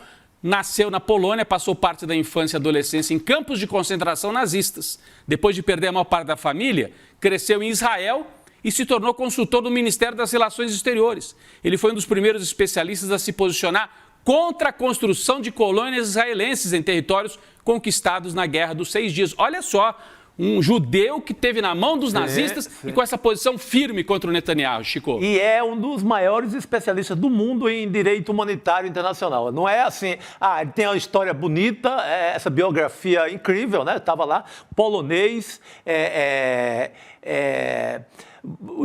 nasceu na Polônia, passou parte da infância e adolescência em campos de concentração nazistas. Depois de perder a maior parte da família, cresceu em Israel e se tornou consultor do Ministério das Relações Exteriores. Ele foi um dos primeiros especialistas a se posicionar contra a construção de colônias israelenses em territórios conquistados na Guerra dos 6 Dias. Olha só, um judeu que teve na mão dos nazistas e com essa posição firme contra o Netanyahu, Chico. E é um dos maiores especialistas do mundo em direito humanitário internacional. Não é assim, ele tem uma história bonita, essa biografia incrível, né? Estava lá, polonês,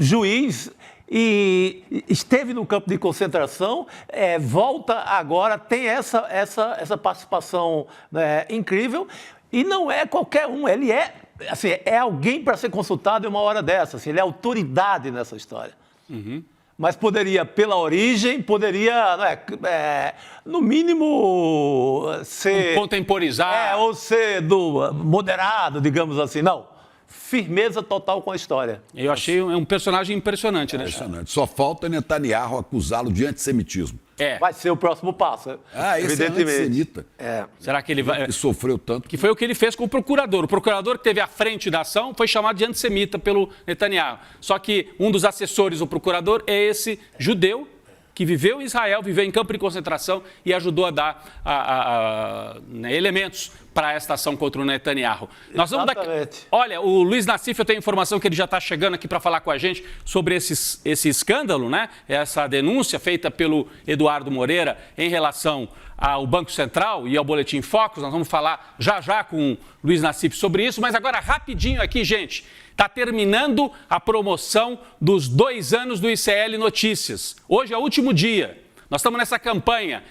juiz, e esteve no campo de concentração, volta agora, tem essa participação incrível, e não é qualquer um, ele é alguém para ser consultado em uma hora dessa, assim, ele é autoridade nessa história. Uhum. Mas poderia, pela origem, no mínimo, ser... contemporizar. Ou ser moderado, digamos assim. Não, firmeza total com a história. Eu achei um personagem impressionante, né? Impressionante. Só falta Netanyahu acusá-lo de antissemitismo. Vai ser o próximo passo. Esse é antissemita. Será que ele vai... Que sofreu tanto. Que foi o que ele fez com o procurador. O procurador que teve à frente da ação foi chamado de antissemita pelo Netanyahu. Só que um dos assessores do procurador é esse judeu que viveu em Israel, viveu em campo de concentração e ajudou a dar elementos para esta ação contra o Netanyahu. Nós vamos Olha, o Luiz Nassif, eu tenho informação que ele já está chegando aqui para falar com a gente sobre esse escândalo, né? Essa denúncia feita pelo Eduardo Moreira em relação ao Banco Central e ao Boletim Focus. Nós vamos falar já com o Luiz Nassif sobre isso, mas agora rapidinho aqui, gente. Está terminando a promoção dos 2 anos do ICL Notícias. Hoje é o último dia. Nós estamos nessa campanha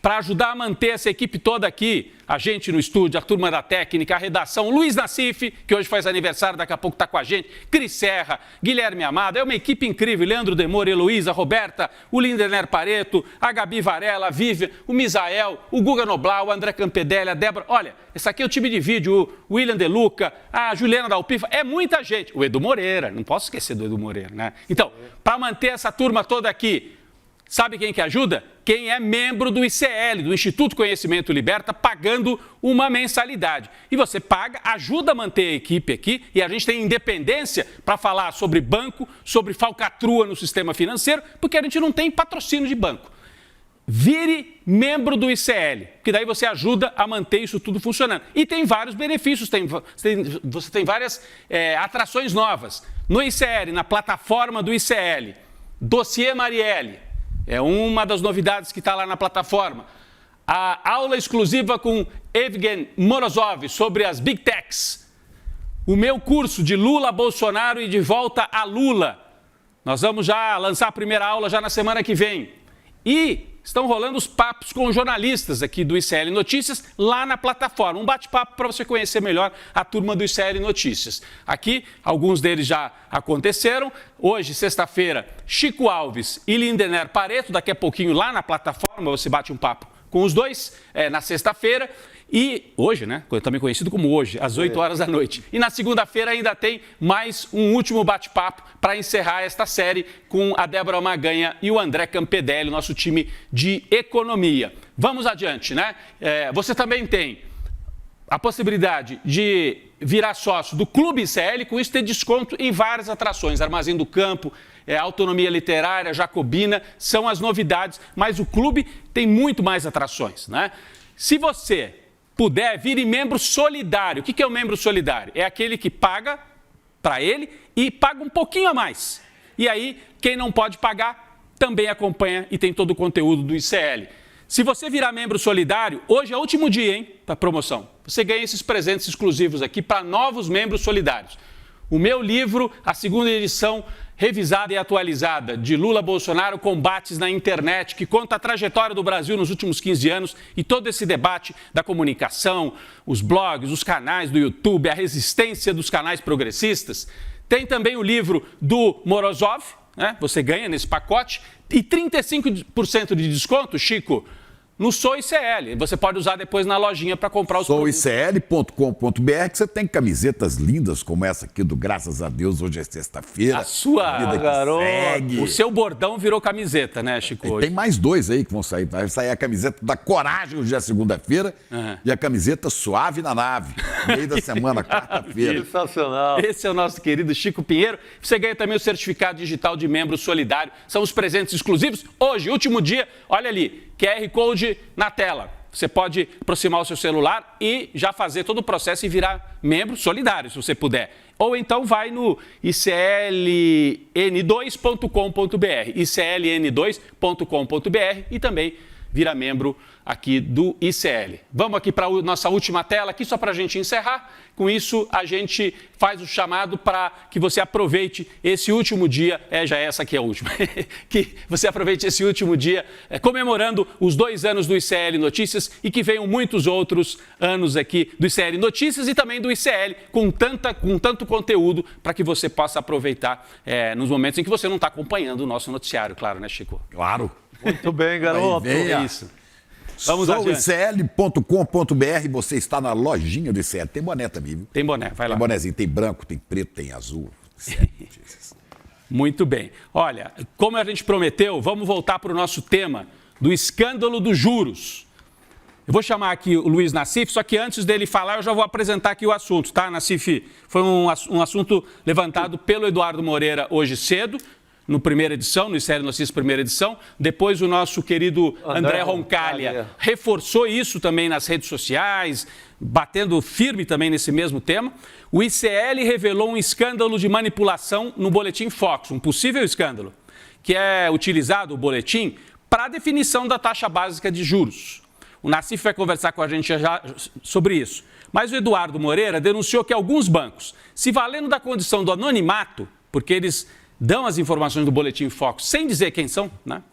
para ajudar a manter essa equipe toda aqui, a gente no estúdio, a turma da técnica, a redação, Luiz Nassif, que hoje faz aniversário, daqui a pouco está com a gente, Cris Serra, Guilherme Amado, é uma equipe incrível, Leandro Demore, Heloísa, Roberta, o Lindener Pareto, a Gabi Varela, a Vivian, o Misael, o Guga Noblar, o André Campedelli, a Débora, olha, esse aqui é o time de vídeo, o William De Luca, a Juliana Dalpifa, é muita gente, o Edu Moreira, não posso esquecer do Edu Moreira, né? Então, para manter essa turma toda aqui, sabe quem que ajuda? Quem é membro do ICL, do Instituto Conhecimento Liberta, pagando uma mensalidade. E você paga, ajuda a manter a equipe aqui e a gente tem independência para falar sobre banco, sobre falcatrua no sistema financeiro, porque a gente não tem patrocínio de banco. vire membro do ICL, que daí você ajuda a manter isso tudo funcionando. E tem vários benefícios, você tem várias atrações novas. No ICL, na plataforma do ICL, Dossiê Marielle, é uma das novidades que está lá na plataforma. A aula exclusiva com Evgen Morozov sobre as Big Techs. O meu curso de Lula, Bolsonaro e de volta a Lula. Nós vamos já lançar a primeira aula já na semana que vem. E estão rolando os papos com jornalistas aqui do ICL Notícias lá na plataforma. Um bate-papo para você conhecer melhor a turma do ICL Notícias. Aqui, alguns deles já aconteceram. Hoje, sexta-feira, Chico Alves e Lindener Pareto. Daqui a pouquinho lá na plataforma você bate um papo com os dois na sexta-feira. E hoje, né? Também conhecido como hoje, às 8 horas da noite. E na segunda-feira ainda tem mais um último bate-papo para encerrar esta série com a Débora Maganha e o André Campedelli, nosso time de economia. Vamos adiante, né? Você também tem a possibilidade de virar sócio do Clube ICL, com isso ter desconto em várias atrações. Armazém do Campo, Autonomia Literária, Jacobina, são as novidades, mas o clube tem muito mais atrações, né? Se você puder, vire membro solidário. O que é o membro solidário? É aquele que paga para ele e paga um pouquinho a mais. E aí, quem não pode pagar, também acompanha e tem todo o conteúdo do ICL. Se você virar membro solidário, hoje é o último dia, hein, para promoção. Você ganha esses presentes exclusivos aqui para novos membros solidários. O meu livro, a segunda edição, revisada e atualizada, de Lula, Bolsonaro, Combates na Internet, que conta a trajetória do Brasil nos últimos 15 anos e todo esse debate da comunicação, os blogs, os canais do YouTube, a resistência dos canais progressistas. Tem também o livro do Morozov, né? Você ganha nesse pacote, e 35% de desconto, Chico, no Sou ICL. Você pode usar depois na lojinha para comprar os produtos. souicl.com.br, que você tem camisetas lindas como essa aqui do Graças a Deus, hoje é sexta-feira. A sua, garoto. O seu bordão virou camiseta, né, Chico? Tem mais dois aí que vão sair. Vai sair a camiseta da Coragem, hoje é segunda-feira, e a camiseta Suave na Nave, no meio da semana, quarta-feira. Sensacional. Esse é o nosso querido Chico Pinheiro. Você ganha também o certificado digital de membro solidário. São os presentes exclusivos. Hoje, último dia, olha ali, QR Code na tela. Você pode aproximar o seu celular e já fazer todo o processo e virar membro solidário, se você puder. Ou então vai no icln2.com.br, icln2.com.br e também vira membro aqui do ICL. Vamos aqui para a nossa última tela, aqui só para a gente encerrar. Com isso, a gente faz o chamado para que você aproveite esse último dia, já essa aqui é a última, que você aproveite esse último dia comemorando os 2 anos do ICL Notícias e que venham muitos outros anos aqui do ICL Notícias e também do ICL com tanto conteúdo para que você possa aproveitar nos momentos em que você não está acompanhando o nosso noticiário, claro, né, Chico? Claro. Muito bem, garoto. É isso. Vamos adiante. souicl.com.br, você está na lojinha do ICL. Tem boné também, viu? Tem boné, vai lá. Tem bonézinho, tem branco, tem preto, tem azul. Muito bem. Olha, como a gente prometeu, vamos voltar para o nosso tema do escândalo dos juros. Eu vou chamar aqui o Luiz Nassif, só que antes dele falar, eu já vou apresentar aqui o assunto, tá, Nassif? Foi um assunto levantado pelo Eduardo Moreira hoje cedo, no primeira edição, no ICL Notícias primeira edição. Depois o nosso querido André Roncalha reforçou isso também nas redes sociais, batendo firme também nesse mesmo tema. O ICL revelou um escândalo de manipulação no Boletim Focus, um possível escândalo, que é utilizado o boletim para a definição da taxa básica de juros. O Nassif vai conversar com a gente já sobre isso. Mas o Eduardo Moreira denunciou que alguns bancos, se valendo da condição do anonimato, porque eles dão as informações do Boletim Focus sem dizer quem são, né?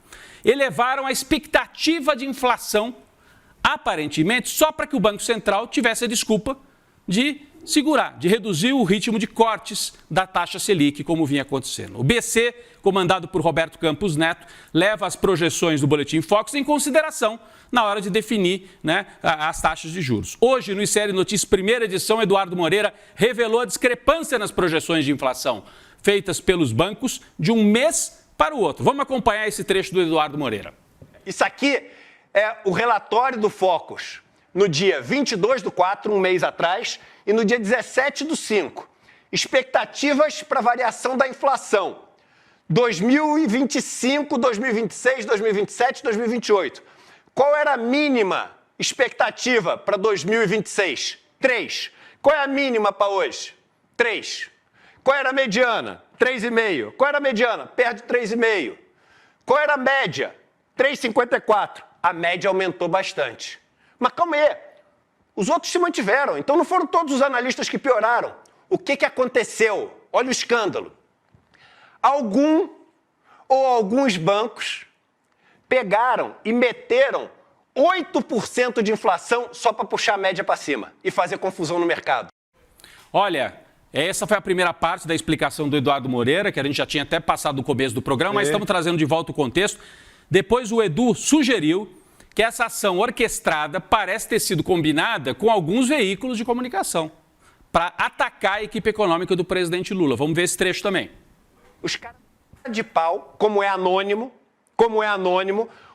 Elevaram a expectativa de inflação, aparentemente só para que o Banco Central tivesse a desculpa de segurar, de reduzir o ritmo de cortes da taxa Selic, como vinha acontecendo. O BC, comandado por Roberto Campos Neto, leva as projeções do Boletim Focus em consideração na hora de definir, né, as taxas de juros. Hoje, no ICL Notícias, primeira edição, Eduardo Moreira revelou a discrepância nas projeções de inflação feitas pelos bancos de um mês para o outro. Vamos acompanhar esse trecho do Eduardo Moreira. Isso aqui é o relatório do Focus no dia 22/4, um mês atrás, e no dia 17/5. Expectativas para variação da inflação. 2025, 2026, 2027, 2028. Qual era a mínima expectativa para 2026? 3. Qual é a mínima para hoje? 3. Qual era a mediana? 3,5. Qual era a mediana? Perto de 3,5. Qual era a média? 3,54. A média aumentou bastante. Mas calma aí. Os outros se mantiveram. Então não foram todos os analistas que pioraram. O que aconteceu? Olha o escândalo. Algum ou alguns bancos pegaram e meteram 8% de inflação só para puxar a média para cima e fazer confusão no mercado. Olha, essa foi a primeira parte da explicação do Eduardo Moreira, que a gente já tinha até passado no começo do programa, mas estamos trazendo de volta o contexto. Depois o Edu sugeriu que essa ação orquestrada parece ter sido combinada com alguns veículos de comunicação para atacar a equipe econômica do presidente Lula. Vamos ver esse trecho também. Os caras de pau, como é anônimo,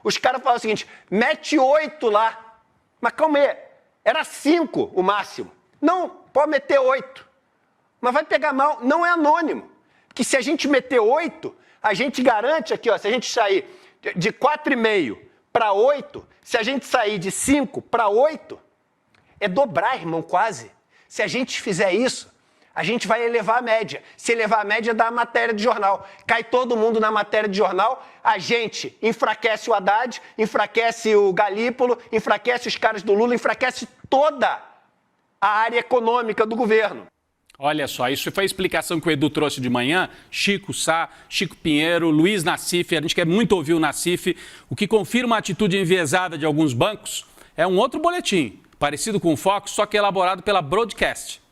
os caras falam o seguinte, mete 8 lá. Mas calma aí, era 5 o máximo. Não, pode meter 8. Mas vai pegar mal, não é anônimo. Porque se a gente meter 8, a gente garante aqui, ó, se a gente sair de 4,5 para 8, se a gente sair de 5 para 8, é dobrar, irmão, quase. Se a gente fizer isso, a gente vai elevar a média. Se elevar a média, dá a matéria de jornal. Cai todo mundo na matéria de jornal, a gente enfraquece o Haddad, enfraquece o Galípolo, enfraquece os caras do Lula, enfraquece toda a área econômica do governo. Olha só, isso foi a explicação que o Edu trouxe de manhã. Chico Sá, Chico Pinheiro, Luiz Nassif, a gente quer muito ouvir o Nassif. O que confirma a atitude enviesada de alguns bancos é um outro boletim, parecido com o Focus, só que elaborado pela Broadcast.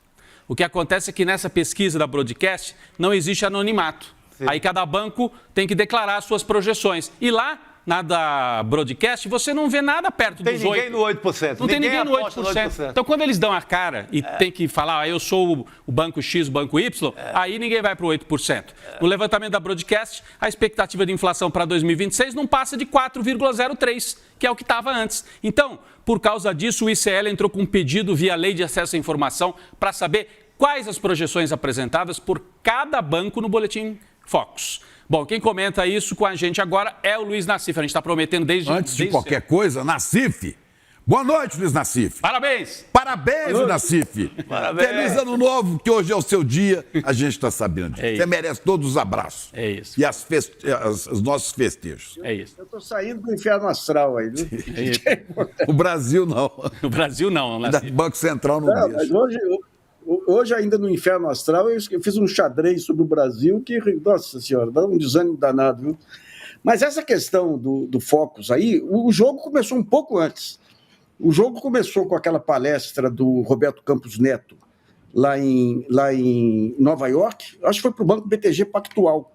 O que acontece é que nessa pesquisa da Broadcast não existe anonimato. Sim. Aí cada banco tem que declarar suas projeções. E lá, na da Broadcast, você não vê nada perto dos 8%. Tem ninguém no 8%. Não tem ninguém no 8%. Então, quando eles dão a cara e tem que falar, eu sou o banco X, o banco Y, aí ninguém vai para o 8%. No levantamento da Broadcast, a expectativa de inflação para 2026 não passa de 4,03%, que é o que estava antes. Então, por causa disso, o ICL entrou com um pedido via Lei de Acesso à Informação para saber quais as projeções apresentadas por cada banco no Boletim Focus. Bom, quem comenta isso com a gente agora é o Luiz Nassif. A gente está prometendo desde... Antes de qualquer coisa, Nassif. Boa noite, Luiz Nassif. Parabéns. Parabéns, Luiz Nassif. Parabéns. Feliz ano novo, que hoje é o seu dia. A gente está sabendo disso. Você merece todos os abraços. É isso. E os nossos festejos. É isso. Eu estou saindo do inferno astral aí, viu? É isso. O Brasil não. O Brasil não, Nassif. Banco Central não deixa. Mas hoje, ainda no inferno astral, eu fiz um xadrez sobre o Brasil que, nossa senhora, dá um desânimo danado, viu? Mas essa questão do Focus aí, o jogo começou um pouco antes. O jogo começou com aquela palestra do Roberto Campos Neto, lá em Nova York, acho que foi para o Banco BTG Pactual,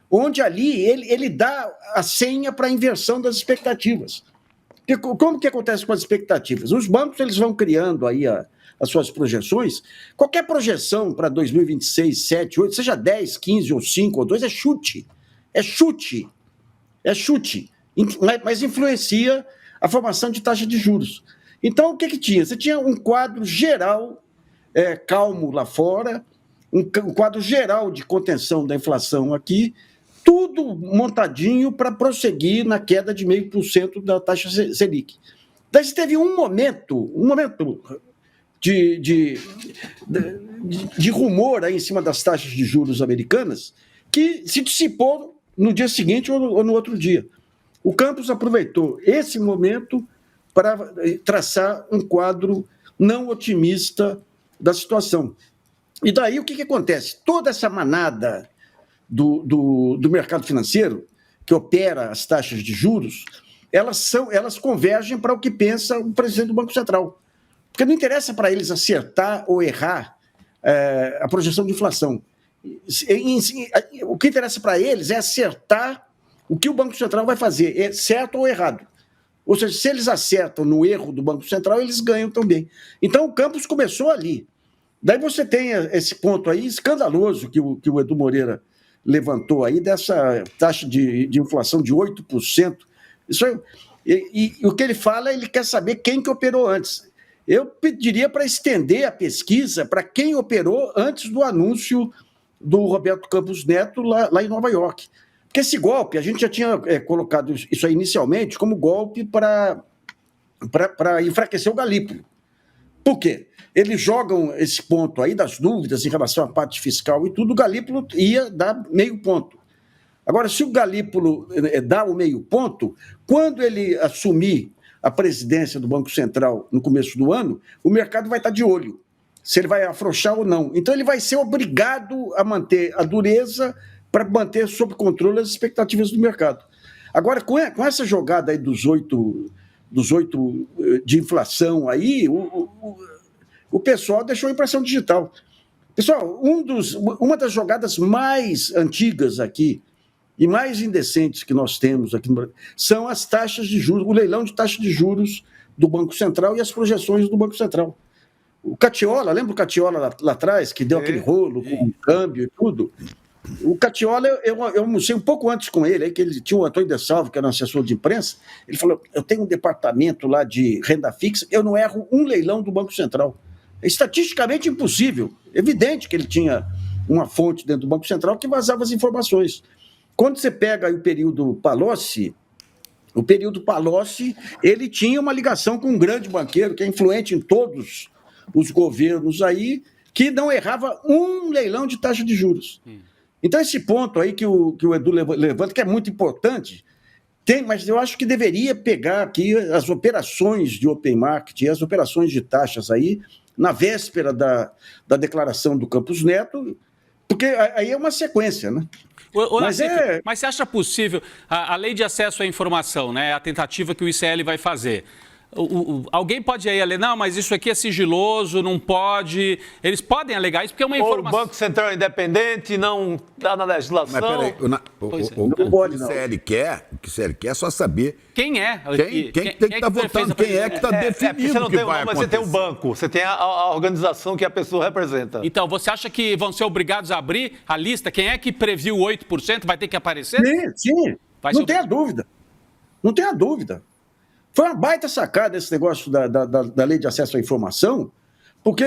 onde ali ele dá a senha para a inversão das expectativas. Porque como que acontece com as expectativas? Os bancos eles vão criando aí as suas projeções. Qualquer projeção para 2026, 7, 8, seja 10, 15 ou 5 ou 2, é chute. É chute. É chute. Mas influencia a formação de taxa de juros. Então, o que tinha? Você tinha um quadro geral, calmo lá fora, um quadro geral de contenção da inflação aqui, tudo montadinho para prosseguir na queda de 0,5% da taxa Selic. Daí você teve um momento de rumor aí em cima das taxas de juros americanas que se dissipou no dia seguinte ou no outro dia. O Campos aproveitou esse momento para traçar um quadro não otimista da situação. E daí o que acontece? Toda essa manada do mercado financeiro, que opera as taxas de juros, elas convergem para o que pensa o presidente do Banco Central. Porque não interessa para eles acertar ou errar a projeção de inflação. O que interessa para eles é acertar o que o Banco Central vai fazer, certo ou errado. Ou seja, se eles acertam no erro do Banco Central, eles ganham também. Então, o Campos começou ali. Daí você tem esse ponto aí escandaloso que o Edu Moreira levantou aí, dessa taxa de inflação de 8%. Isso aí, e o que ele fala, ele quer saber quem que operou antes. Eu pediria para estender a pesquisa para quem operou antes do anúncio do Roberto Campos Neto lá em Nova York. Porque esse golpe, a gente já tinha colocado isso aí inicialmente como golpe para enfraquecer o Galípolo. Por quê? Eles jogam esse ponto aí das dúvidas em relação à parte fiscal e tudo, o Galípolo ia dar meio ponto. Agora, se o Galípolo dá o meio ponto, quando ele assumir a presidência do Banco Central no começo do ano, o mercado vai estar de olho, se ele vai afrouxar ou não. Então, ele vai ser obrigado a manter a dureza para manter sob controle as expectativas do mercado. Agora, com essa jogada aí dos 8 de inflação aí, o pessoal deixou a impressão digital. Pessoal, uma das jogadas mais antigas aqui e mais indecentes que nós temos aqui no Brasil são as taxas de juros, o leilão de taxas de juros do Banco Central e as projeções do Banco Central. O Catiola, lembra o Catiola lá atrás, que deu aquele rolo com o câmbio e tudo? O Catiola, eu almocei um pouco antes com ele, aí que ele tinha o Antônio de Salvo, que era um assessor de imprensa, ele falou, eu tenho um departamento lá de renda fixa, eu não erro um leilão do Banco Central. É estatisticamente impossível. Evidente que ele tinha uma fonte dentro do Banco Central que vazava as informações. Quando você pega aí o período Palocci, ele tinha uma ligação com um grande banqueiro, que é influente em todos os governos aí, que não errava um leilão de taxa de juros. Então, esse ponto aí que o Edu levanta, que é muito importante, mas eu acho que deveria pegar aqui as operações de open market e as operações de taxas aí, na véspera da declaração do Campos Neto, porque aí é uma sequência, né? Mas você acha possível, a lei de acesso à informação, né, a tentativa que o ICL vai fazer, alguém pode aí alegar, não, mas isso aqui é sigiloso, não pode. Eles podem alegar isso porque é uma informação. O Banco Central é independente, não está na legislação. Mas peraí, o que o ICL quer é só saber quem é. Quem tem que estar votando, quem é que está definindo o que vai acontecer. Mas você tem um banco, você tem a organização que a pessoa representa. Então, você acha que vão ser obrigados a abrir a lista? Quem é que previu 8% vai ter que aparecer? Sim. Não tenha dúvida. Não tenha dúvida. Foi uma baita sacada esse negócio da lei de acesso à informação, porque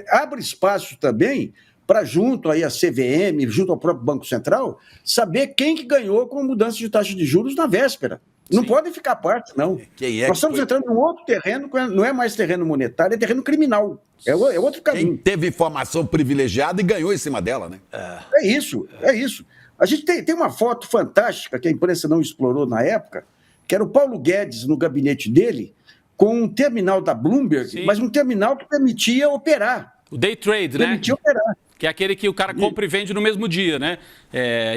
abre espaço também para, junto aí à CVM, junto ao próprio Banco Central, saber quem que ganhou com a mudança de taxa de juros na véspera. Não podem ficar à parte, não. Nós estamos entrando num outro terreno, não é mais terreno monetário, é terreno criminal. É outro caminho. Quem teve informação privilegiada e ganhou em cima dela, né? É isso. A gente tem uma foto fantástica que a imprensa não explorou na época, que era o Paulo Guedes no gabinete dele, com um terminal da Bloomberg, mas um terminal que permitia operar. O day trade, permitia operar. Que é aquele que o cara compra e vende no mesmo dia, né?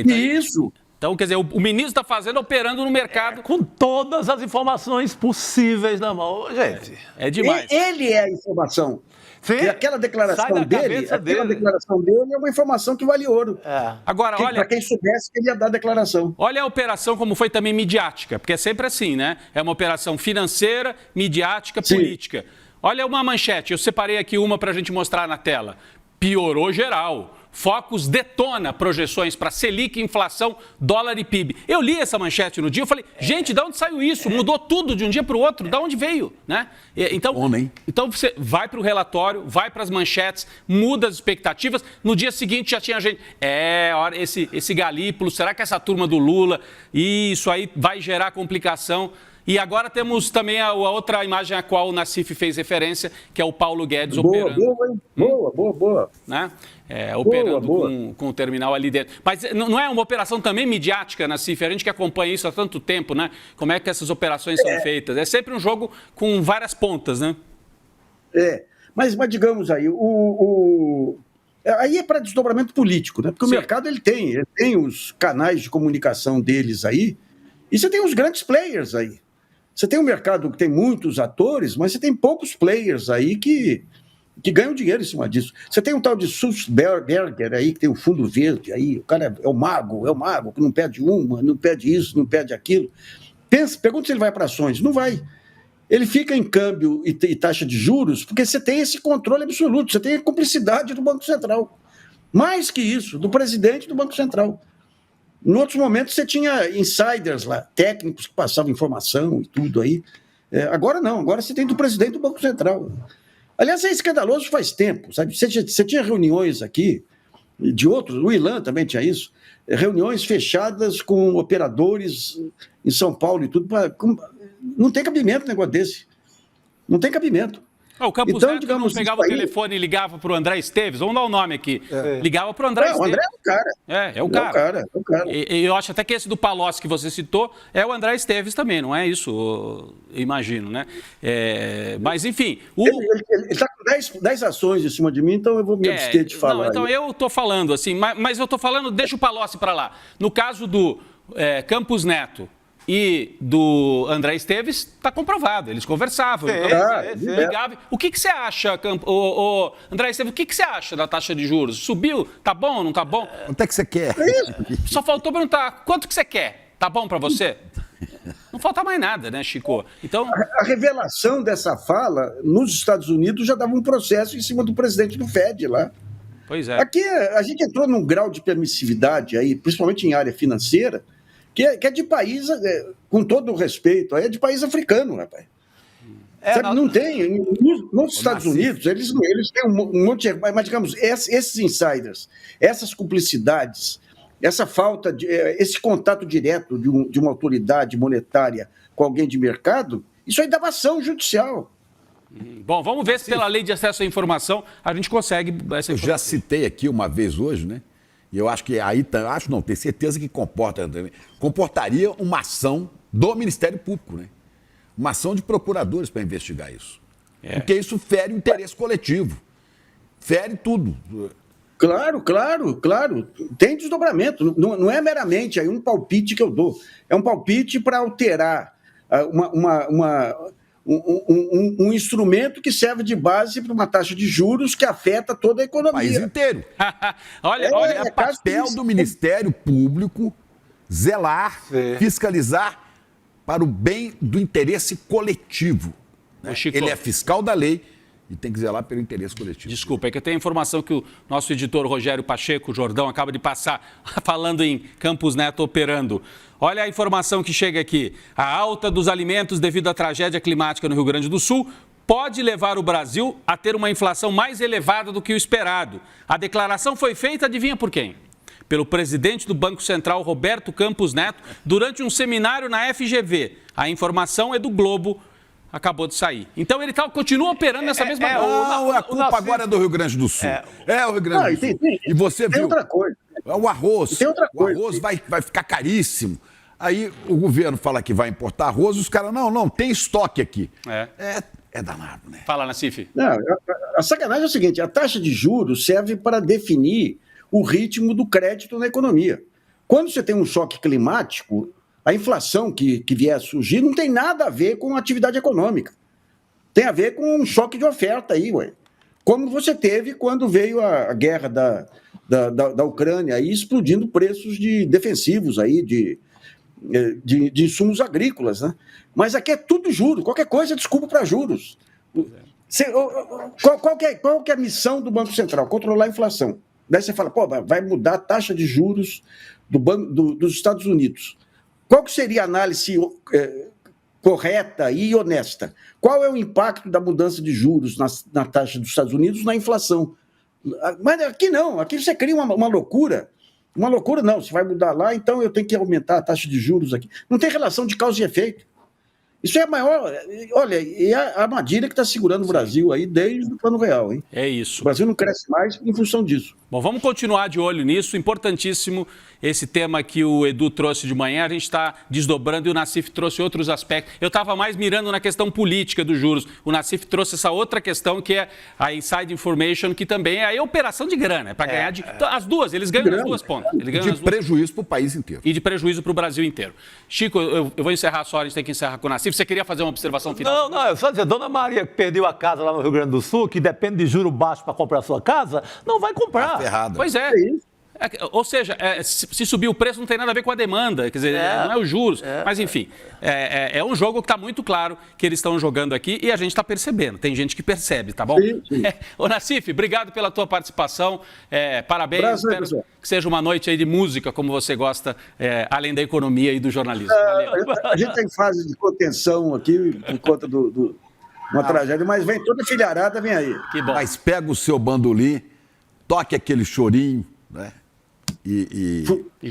Isso. Então, quer dizer, o ministro está fazendo, operando no mercado. Com todas as informações possíveis na mão. Gente, é demais. Ele é a informação. Sim, e aquela declaração dele é uma informação que vale ouro. Agora, olha, para quem soubesse que ele ia dar a declaração. Olha a operação como foi também midiática, porque é sempre assim, né? É uma operação financeira, midiática, política. Olha uma manchete, eu separei aqui uma para a gente mostrar na tela. Piorou geral. Focus detona projeções para Selic, inflação, dólar e PIB. Eu li essa manchete no dia, eu falei, gente, de onde saiu isso? Mudou tudo de um dia para o outro, de onde veio? Né? Então você vai para o relatório, vai para as manchetes, muda as expectativas, no dia seguinte já tinha gente, esse Galípolo, será que essa turma do Lula, isso aí vai gerar complicação? E agora temos também a outra imagem a qual o Nassif fez referência, que é o Paulo Guedes operando. Boa. Né? Operando com o terminal ali dentro. Mas não é uma operação também midiática, Nassif? A gente que acompanha isso há tanto tempo, né? Como é que essas operações são feitas? É sempre um jogo com várias pontas, né? Mas digamos aí, aí é para desdobramento político, né? Porque o mercado ele tem os canais de comunicação deles aí, e você tem os grandes players aí. Você tem um mercado que tem muitos atores, mas você tem poucos players aí que ganham dinheiro em cima disso. Você tem um tal de Sulzberger aí, que tem um fundo verde aí, o cara é o mago, que não perde uma, não perde isso, não perde aquilo. Pergunta se ele vai para ações. Não vai. Ele fica em câmbio e taxa de juros, porque você tem esse controle absoluto, você tem a cumplicidade do Banco Central. Mais que isso, do presidente do Banco Central. Em outros momentos você tinha insiders lá, técnicos que passavam informação e tudo aí. Agora não, agora você tem do presidente do Banco Central. Aliás, é escandaloso faz tempo, sabe? Você tinha reuniões aqui e de outros, o Ilan também tinha isso, reuniões fechadas com operadores em São Paulo e tudo. Não tem cabimento um negócio desse. Não tem cabimento. O Campos Neto não pegava o telefone e ligava para o André Esteves, vamos dar o nome aqui. Ligava para o André Esteves. O André é o cara. É o cara. E eu acho até que esse do Palocci que você citou é o André Esteves também, não é isso? Eu imagino, né? Mas, enfim... Ele está com 10 ações em cima de mim, então eu vou me abster de falar. Não, então eu estou falando assim, mas eu estou falando, deixa o Palocci para lá. No caso do Campos Neto e do André Esteves, está comprovado. Eles conversavam. Ligavam. O que você acha, André Esteves, o que você acha da taxa de juros? Subiu? Tá bom ou não tá bom? Quanto é que você quer? Só faltou perguntar, quanto que você quer? Tá bom para você? Não falta mais nada, né, Chico? Então... A revelação dessa fala, nos Estados Unidos, já dava um processo em cima do presidente do Fed lá. Pois é. Aqui, a gente entrou num grau de permissividade, aí, principalmente em área financeira, que é de país, com todo o respeito, é de país africano, rapaz. Não tem. Nos Estados Unidos, eles têm um monte de... Mas, digamos, esses insiders, essas cumplicidades, essa falta de... esse contato direto de uma autoridade monetária com alguém de mercado, isso aí dá ação judicial. Bom, vamos ver se pela lei de acesso à informação a gente consegue essa informação. Eu já citei aqui uma vez hoje, né? E eu acho que aí, tenho certeza que comportaria uma ação do Ministério Público, né? Uma ação de procuradores para investigar isso. Porque isso fere o interesse coletivo. Fere tudo. Claro. Tem desdobramento. Não é meramente aí um palpite que eu dou. É um palpite para alterar um instrumento que serve de base para uma taxa de juros que afeta toda a economia. O país inteiro. olha, o papel do Ministério Público zelar, fiscalizar para o bem do interesse coletivo. Né? Ele é fiscal da lei e tem que zelar pelo interesse coletivo. Desculpa, é que eu tenho a informação que o nosso editor Rogério Pacheco Jordão acaba de passar, falando em Campos Neto operando. Olha a informação que chega aqui. A alta dos alimentos devido à tragédia climática no Rio Grande do Sul pode levar o Brasil a ter uma inflação mais elevada do que o esperado. A declaração foi feita, adivinha por quem? Pelo presidente do Banco Central, Roberto Campos Neto, durante um seminário na FGV. A informação é do Globo, acabou de sair. Então ele continua operando nessa mesma... a culpa agora é do Rio Grande do Sul. O Rio Grande do Sul. E você viu... Tem outra coisa. O arroz. O arroz vai ficar caríssimo. Aí o governo fala que vai importar arroz, os caras, não, tem estoque aqui. É danado, né? Fala, Nassif. Não, a sacanagem é o seguinte, a taxa de juros serve para definir o ritmo do crédito na economia. Quando você tem um choque climático, a inflação que vier a surgir não tem nada a ver com a atividade econômica. Tem a ver com um choque de oferta aí, ué. Como você teve quando veio a guerra da Ucrânia, aí explodindo preços de defensivos aí, de insumos agrícolas, né? Mas aqui é tudo juros, qualquer coisa é desculpa para juros. Qual que é a missão do Banco Central? Controlar a inflação. Daí você fala, vai mudar a taxa de juros dos Estados Unidos. Qual que seria a análise correta e honesta? Qual é o impacto da mudança de juros na taxa dos Estados Unidos na inflação? Mas aqui não, aqui você cria uma loucura. Uma loucura não, se vai mudar lá, então eu tenho que aumentar a taxa de juros aqui. Não tem relação de causa e efeito. Isso é a maior... Olha, é a armadilha que está segurando o Brasil aí desde o Plano Real, hein? É isso. O Brasil não cresce mais em função disso. Bom, vamos continuar de olho nisso. Importantíssimo esse tema que o Edu trouxe de manhã. A gente está desdobrando e o Nassif trouxe outros aspectos. Eu estava mais mirando na questão política dos juros. O Nassif trouxe essa outra questão que é a inside information, que também é a operação de grana. É para ganhar então, as duas. Eles ganham nas duas pontas. De prejuízo para o país inteiro. E de prejuízo para o Brasil inteiro. Chico, eu vou encerrar só, a gente tem que encerrar com o Nassif. Você queria fazer uma observação final? Não, eu só dizer, Dona Maria que perdeu a casa lá no Rio Grande do Sul, que depende de juro baixo para comprar a sua casa, não vai comprar. Tá ferrado. Pois é. Ou seja, se subir o preço não tem nada a ver com a demanda, quer dizer, não é os juros. Mas, enfim, é um jogo que está muito claro que eles estão jogando aqui e a gente está percebendo. Tem gente que percebe, tá bom? Sim. Ô, Nassif, obrigado pela tua participação. Parabéns. Prazer, espero que seja uma noite aí de música, como você gosta, além da economia e do jornalismo. Valeu. A gente tem fase de contenção aqui por conta uma tragédia, mas vem toda filharada, vem aí. Que bom. Mas pega o seu bandolim, toque aquele chorinho, né? E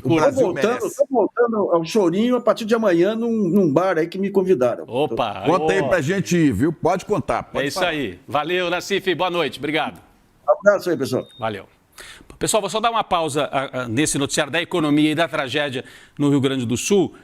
o Brasil merece. Estou voltando ao Chorinho a partir de amanhã num bar aí que me convidaram. Opa! Conta aí pra gente ir, viu? Pode contar. Pode isso aí. Valeu, Nassif. Boa noite. Obrigado. Um abraço aí, pessoal. Valeu. Pessoal, vou só dar uma pausa nesse noticiário da economia e da tragédia no Rio Grande do Sul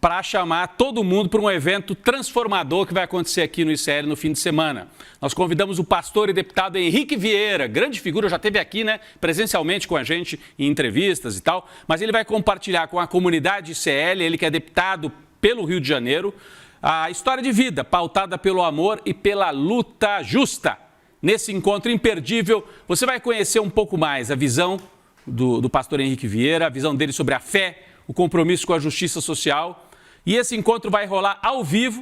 para chamar todo mundo para um evento transformador que vai acontecer aqui no ICL no fim de semana. Nós convidamos o pastor e deputado Henrique Vieira, grande figura, já esteve aqui, né, presencialmente com a gente em entrevistas e tal, mas ele vai compartilhar com a comunidade ICL, ele que é deputado pelo Rio de Janeiro, a história de vida pautada pelo amor e pela luta justa. Nesse encontro imperdível, você vai conhecer um pouco mais a visão do pastor Henrique Vieira, a visão dele sobre a fé, o compromisso com a justiça social. E esse encontro vai rolar ao vivo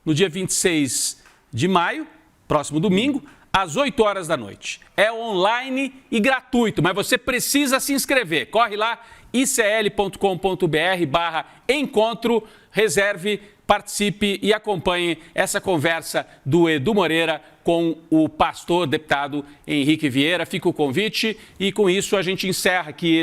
no dia 26 de maio, próximo domingo, às 8 horas da noite. É online e gratuito, mas você precisa se inscrever. Corre lá, icl.com.br/encontro, reserve, participe e acompanhe essa conversa do Edu Moreira com o pastor deputado Henrique Vieira. Fica o convite e com isso a gente encerra aqui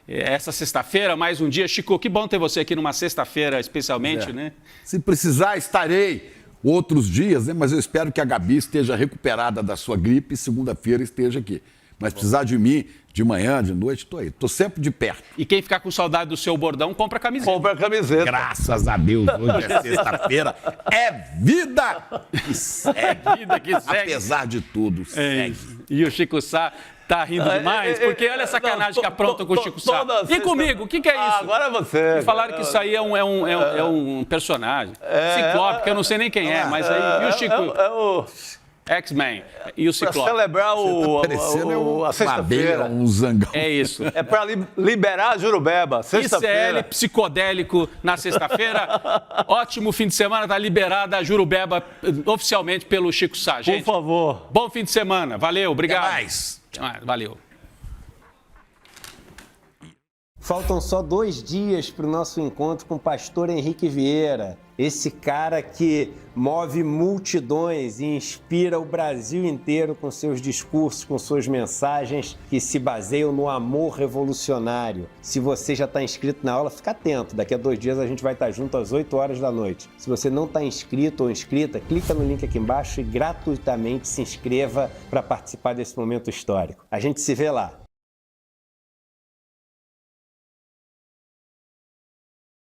essa sexta-feira, mais um dia. Chico, que bom ter você aqui numa sexta-feira especialmente, né? Se precisar, estarei outros dias, né? Mas eu espero que a Gabi esteja recuperada da sua gripe e segunda-feira esteja aqui. Mas precisar de mim, de manhã, de noite, estou aí. Estou sempre de perto. E quem ficar com saudade do seu bordão, compra a camiseta. Compra a camiseta. Graças a Deus, hoje é sexta-feira. É vida que segue. É vida que segue. Apesar de tudo, segue. E o Chico Sá tá rindo demais, porque olha a sacanagem que apronta com o Chico Sá. E comigo, o que é isso? Agora é você. Me falaram que isso aí é um personagem. Ciclope, que eu não sei nem quem é, mas aí... E o Chico... X-Men e o Ciclope. Para celebrar a sexta-feira. Um zangão. É isso. É para liberar a Jurubeba, sexta-feira. ICL psicodélico na sexta-feira. Ótimo fim de semana, tá liberada a Jurubeba oficialmente pelo Chico Sá, gente. Por favor. Bom fim de semana. Valeu, obrigado. Até mais. Valeu. Faltam só 2 dias para o nosso encontro com o pastor Henrique Vieira. Esse cara que move multidões e inspira o Brasil inteiro com seus discursos, com suas mensagens que se baseiam no amor revolucionário. Se você já está inscrito na aula, fica atento. Daqui a 2 dias a gente vai estar junto às 8 horas da noite. Se você não está inscrito ou inscrita, clica no link aqui embaixo e gratuitamente se inscreva para participar desse momento histórico. A gente se vê lá.